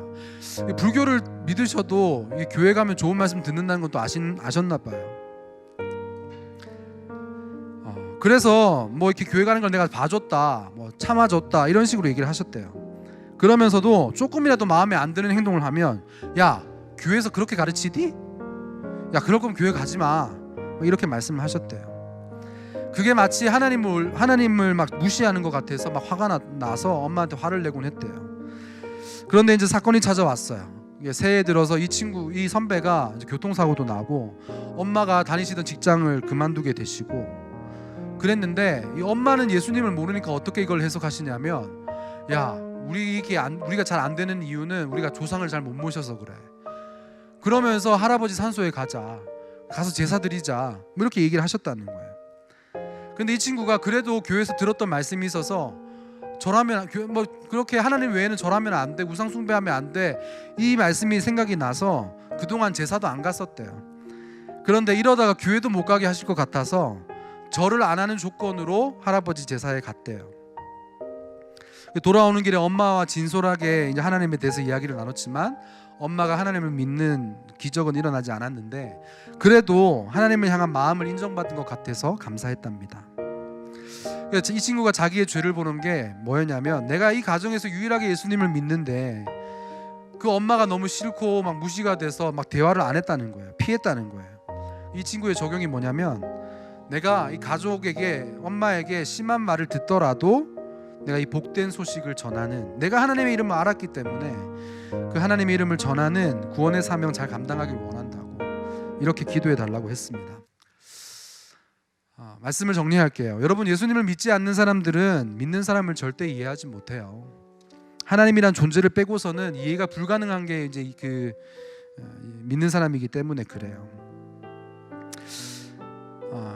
불교를 믿으셔도 교회 가면 좋은 말씀 듣는다는 건 또 아셨나 봐요. 그래서 뭐 이렇게 교회 가는 걸 내가 봐줬다, 뭐 참아줬다 이런 식으로 얘기를 하셨대요. 그러면서도 조금이라도 마음에 안 드는 행동을 하면, 야, 교회에서 그렇게 가르치디? 야, 그럴 거면 교회 가지 마, 이렇게 말씀을 하셨대요. 그게 마치 하나님을 막 무시하는 것 같아서 막 화가 나서 엄마한테 화를 내곤 했대요. 그런데 이제 사건이 찾아왔어요. 새해 들어서 이 선배가 이제 교통사고도 나고 엄마가 다니시던 직장을 그만두게 되시고 그랬는데, 이 엄마는 예수님을 모르니까 어떻게 이걸 해석하시냐면, 야, 우리가 잘 안 되는 이유는 우리가 조상을 잘 못 모셔서 그래. 그러면서 할아버지 산소에 가서 제사 드리자, 뭐 이렇게 얘기를 하셨다는 거예요. 근데 이 친구가 그래도 교회에서 들었던 말씀이 있어서 절하면 뭐 그렇게 하나님 외에는 절하면 안 돼, 우상 숭배하면 안 돼, 이 말씀이 생각이 나서 그동안 제사도 안 갔었대요. 그런데 이러다가 교회도 못 가게 하실 것 같아서 절을 안 하는 조건으로 할아버지 제사에 갔대요. 돌아오는 길에 엄마와 진솔하게 이제 하나님에 대해서 이야기를 나눴지만 엄마가 하나님을 믿는 기적은 일어나지 않았는데 그래도 하나님을 향한 마음을 인정받은 것 같아서 감사했답니다. 이 친구가 자기의 죄를 보는 게 뭐였냐면, 내가 이 가정에서 유일하게 예수님을 믿는데 그 엄마가 너무 싫고 막 무시가 돼서 막 대화를 안 했다는 거예요. 피했다는 거예요. 이 친구의 적용이 뭐냐면, 내가 이 가족에게, 엄마에게 심한 말을 듣더라도 내가 이 복된 소식을 전하는, 내가 하나님의 이름을 알았기 때문에 그 하나님의 이름을 전하는 구원의 사명 잘 감당하길 원한다고 이렇게 기도해 달라고 했습니다. 말씀을 정리할게요. 여러분, 예수님을 믿지 않는 사람들은 믿는 사람을 절대 이해하지 못해요. 하나님이란 존재를 빼고서는 이해가 불가능한 게 이제 믿는 사람이기 때문에 그래요.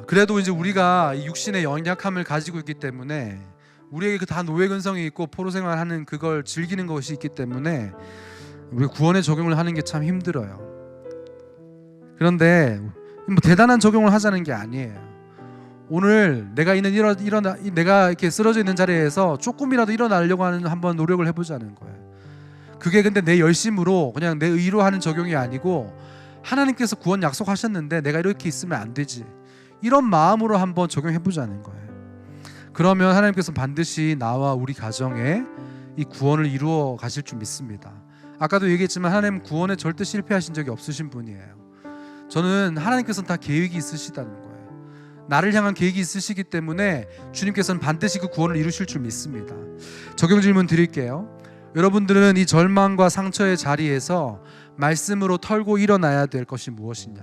그래도 이제 우리가 육신의 연약함을 가지고 있기 때문에 우리에게 그 다 노예 근성이 있고 포로 생활하는 그걸 즐기는 것이 있기 때문에 우리 구원의 적용을 하는 게 참 힘들어요. 그런데 뭐 대단한 적용을 하자는 게 아니에요. 오늘 내가 내가 이렇게 쓰러져 있는 자리에서 조금이라도 일어나려고 하는 한번 노력을 해보자는 거예요. 그게 근데 내 열심으로 그냥 내 의로 하는 적용이 아니고, 하나님께서 구원 약속하셨는데 내가 이렇게 있으면 안 되지, 이런 마음으로 한번 적용해보자는 거예요. 그러면 하나님께서 반드시 나와 우리 가정에 이 구원을 이루어 가실 줄 믿습니다. 아까도 얘기했지만 하나님은 구원에 절대 실패하신 적이 없으신 분이에요. 저는 하나님께서는 다 계획이 있으시다는 거예요. 나를 향한 계획이 있으시기 때문에 주님께서는 반드시 그 구원을 이루실 줄 믿습니다. 적용 질문 드릴게요. 여러분들은 이 절망과 상처의 자리에서 말씀으로 털고 일어나야 될 것이 무엇이냐?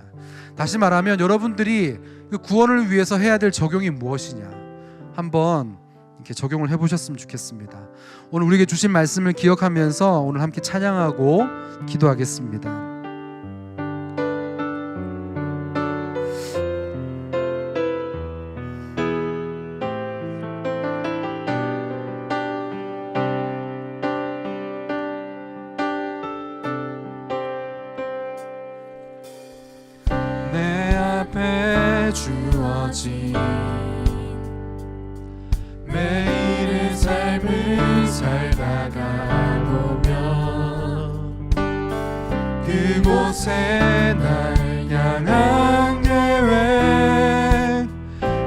다시 말하면 여러분들이 그 구원을 위해서 해야 될 적용이 무엇이냐? 한번 이렇게 적용을 해보셨으면 좋겠습니다. 오늘 우리에게 주신 말씀을 기억하면서 오늘 함께 찬양하고 기도하겠습니다. 내 앞에 주어진 매일의 삶을 살다가 보면 그곳에 날 향한 계획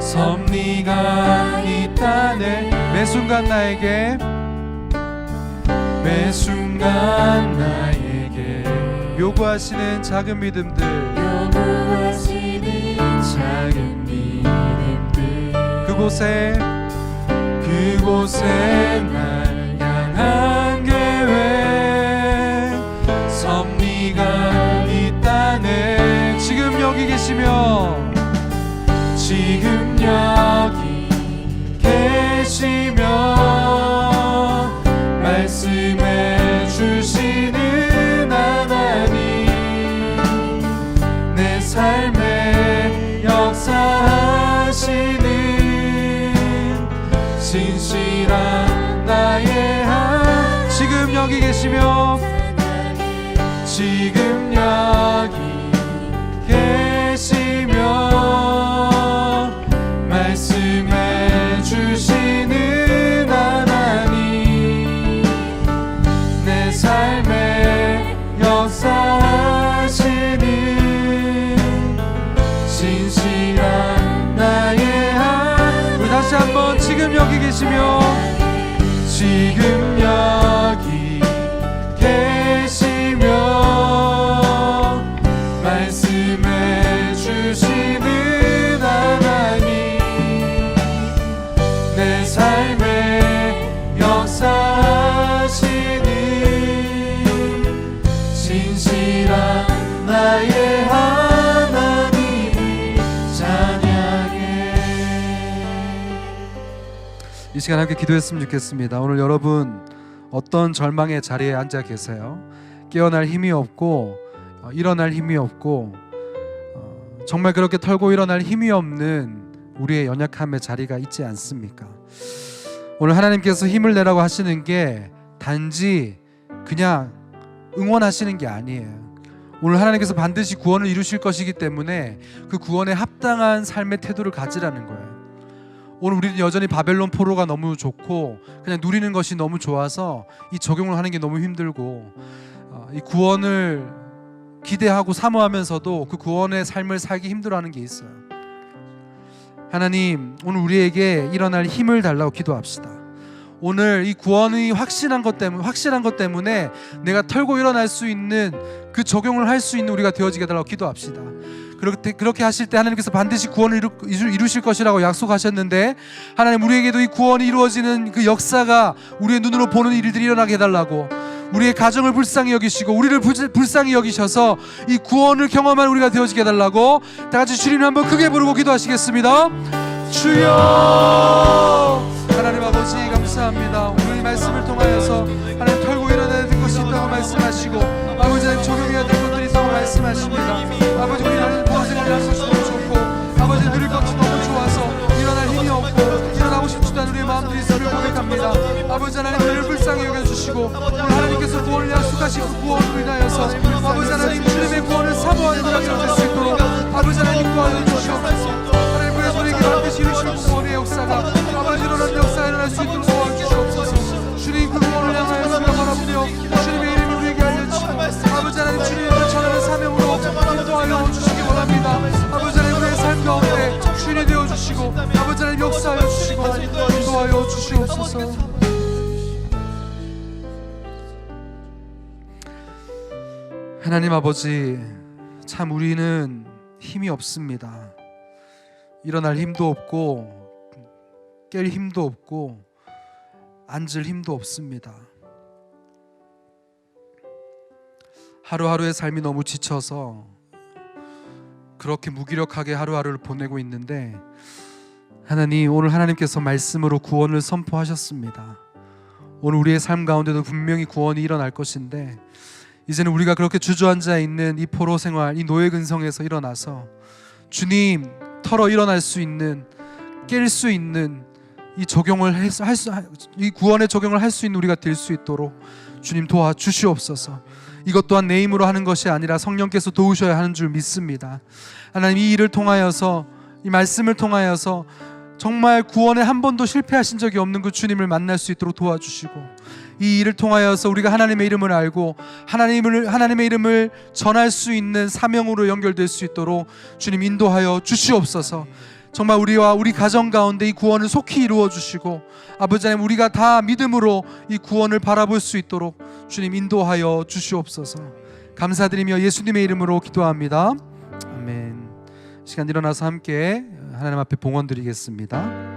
섭리가 있다네. 매 순간 나에게 요구하시는 작은 믿음들 그곳에 날 향한 계획 섭리가 있다네. 지금 여기 계시며 지금 계시며 말씀해 주시는 하나님, 내 삶에 역사하시는 신실한 나의 하나님, 지금 여기 계시며 지금 여기 계시며 말씀해 주시는 하나님, 내 삶에 역사하시는 신실한 나의 하나님. 우리 다시 한번 지금 여기 계시며 지금 여기 계시며 말씀해 주시는 하나님, 내 삶에 역사하시는 신실한 나의 하나님을 찬양해. 이 시간 함께 기도했으면 좋겠습니다. 오늘 여러분 어떤 절망의 자리에 앉아 계세요? 깨어날 힘이 없고 일어날 힘이 없고 정말 그렇게 털고 일어날 힘이 없는 우리의 연약함의 자리가 있지 않습니까? 오늘 하나님께서 힘을 내라고 하시는 게 단지 그냥 응원하시는 게 아니에요. 오늘 하나님께서 반드시 구원을 이루실 것이기 때문에 그 구원에 합당한 삶의 태도를 가지라는 거예요. 오늘 우리는 여전히 바벨론 포로가 너무 좋고 그냥 누리는 것이 너무 좋아서 이 적용을 하는 게 너무 힘들고 이 구원을 기대하고 사모하면서도 그 구원의 삶을 살기 힘들어하는 게 있어요. 하나님, 오늘 우리에게 일어날 힘을 달라고 기도합시다. 오늘 이 구원이 확실한 것 때문에 내가 털고 일어날 수 있는 그 적용을 할 수 있는 우리가 되어지게 달라고 기도합시다. 그렇게 하실 때 하나님께서 반드시 구원을 이루실 것이라고 약속하셨는데, 하나님 우리에게도 이 구원이 이루어지는 그 역사가 우리의 눈으로 보는 일들이 일어나게 해달라고, 우리의 가정을 불쌍히 여기시고 우리를 불쌍히 여기셔서 이 구원을 경험한 우리가 되어지게 해달라고 다 같이 주님 한번 크게 부르고 기도하시겠습니다. 주여, 하나님 아버지 감사합니다. 오늘 이 말씀을 통하여서 하나님 털고 일어나야 될 것이 있다고 말씀하시고, 아버지 하나님 적용해야 될 것들이 있다고 말씀하십니다. 아버지, 우리 하나님 보호생활을 하는 것이 너무 좋고 아버지 누릴 것이 너무 좋아서 일어날 힘이 없고 일어나고 싶지도 않은 우리의 마음들이 있음을 고백합니다. 아버지 하나님, 우리를 불쌍히 여겨주시고 오늘 하나님께서 구원을 약속하신 그 구원을 인하여서 아버지 하나님 주님의 구원을 사모하는 우리가 될 수 있도록 아버지 하나님 구원을 주시옵소서. 하나님, 그래서 우리에게 반드시 이루시는 구원의 역사가 아버지 일어나는 역사가 일어날 수 있도록 도와주시옵소서. 주님, 그 구원을 향하여서 우리가 바라보며 주님의 이름을 우리에게 알려주시고 아버지 하나님 주님의 전하는 사명으로 인도하여 주시기 원합니다. 아버지 하나님, 우리의 삶 가운데 주인이 되어주시고 아버지 하나님 역사하여 주시고 인도하여 주시옵소서. 하나님 아버지, 참 우리는 힘이 없습니다. 일어날 힘도 없고 깰 힘도 없고 앉을 힘도 없습니다. 하루하루의 삶이 너무 지쳐서 그렇게 무기력하게 하루하루를 보내고 있는데, 하나님 오늘 하나님께서 말씀으로 구원을 선포하셨습니다. 오늘 우리의 삶 가운데도 분명히 구원이 일어날 것인데, 이제는 우리가 그렇게 주저앉아 있는 이 포로 생활, 이 노예 근성에서 일어나서 주님 털어 일어날 수 있는, 깰 수 있는 이 적용을 이 구원의 적용을 할 수 있는 우리가 될 수 있도록 주님 도와주시옵소서. 이것 또한 내 힘으로 하는 것이 아니라 성령께서 도우셔야 하는 줄 믿습니다. 하나님, 이 일을 통하여서, 이 말씀을 통하여서 정말 구원에 한 번도 실패하신 적이 없는 그 주님을 만날 수 있도록 도와주시고, 이 일을 통하여서 우리가 하나님의 이름을 알고 하나님의 이름을 전할 수 있는 사명으로 연결될 수 있도록 주님 인도하여 주시옵소서. 정말 우리와 우리 가정 가운데 이 구원을 속히 이루어 주시고 아버지 하나님, 우리가 다 믿음으로 이 구원을 바라볼 수 있도록 주님 인도하여 주시옵소서. 감사드리며 예수님의 이름으로 기도합니다. 아멘. 시간 일어나서 함께 하나님 앞에 봉헌 드리겠습니다.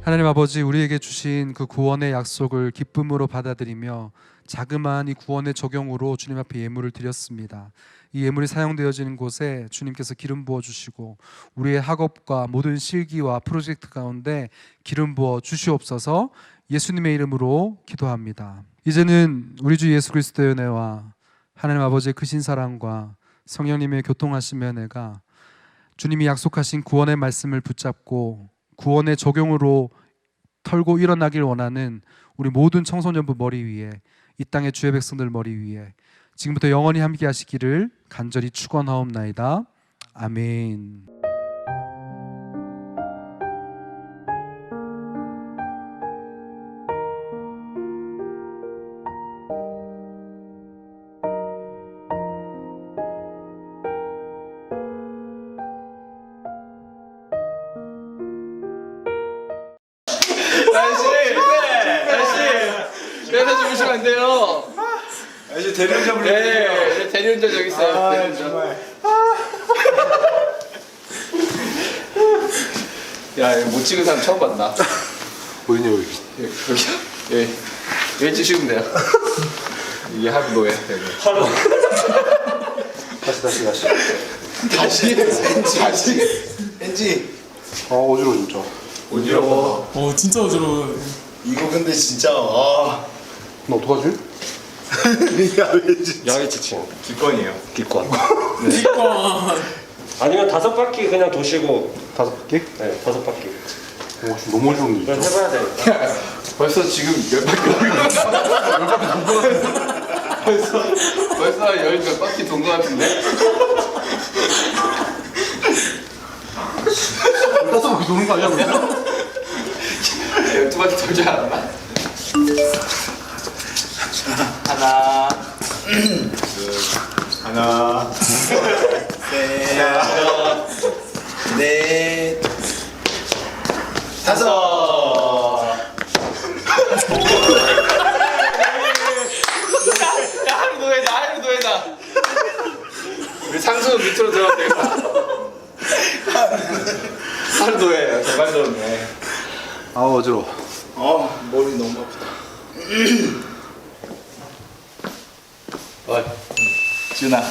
하나님 아버지, 우리에게 주신 그 구원의 약속을 기쁨으로 받아들이며 자그마한 이 구원의 적용으로 주님 앞에 예물을 드렸습니다. 이 예물이 사용되어지는 곳에 주님께서 기름 부어 주시고 우리의 학업과 모든 실기와 프로젝트 가운데 기름 부어 주시옵소서. 예수님의 이름으로 기도합니다. 이제는 우리 주 예수 그리스도의 은혜와 하나님 아버지의 크신 사랑과 성령님의 교통하심의 은혜가 주님이 약속하신 구원의 말씀을 붙잡고 구원의 적용으로 털고 일어나길 원하는 우리 모든 청소년부 머리 위에, 이 땅의 주의 백성들 머리 위에 지금부터 영원히 함께 하시기를 간절히 축원하옵나이다. 아멘. 날씨 빼서 주무시면 안 돼요. 이제 대리운전 불러주세요. 네, 대리운전 저기 있어요. 대리운전. 정말. 야, 이거 못 찍은 사람 처음 봤나? 어디냐 여기? 여기요? 여기 찍으면 돼요. 이게 하루 노예. 하루. 다시. 엔지. 아 어지러워 진짜. 어지러워. 진짜 어지러워. 이거 근데 진짜 나 어떡하지? 야외 지침. 기권이에요. 기권. 아니면 5바퀴 그냥 도시고 5바퀴? 네 5바퀴. 오 지금 너무 어지럽네. 그럼 해봐야 돼. 벌써 지금 10바퀴 벌써 10바퀴 돈 것 같은데? 15바퀴 도는 거 아니야 그러면? 12바퀴 돌지 않았나? 하나 하나, 넷, 다섯. 야, 하루 노예다. 우리 상수는 밑으로 들어가면 되겠다. 하루 노예예요. 정말 좋네. 아 어지러워. 머리 너무 아프다. 지훈아,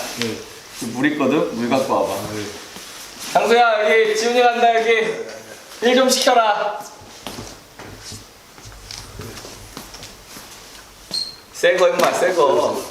물 있거든? 물 갖고 와봐. 상수야, 여기 지훈이 간다. 여기 일 좀 시켜라. 새거 임마, 새거.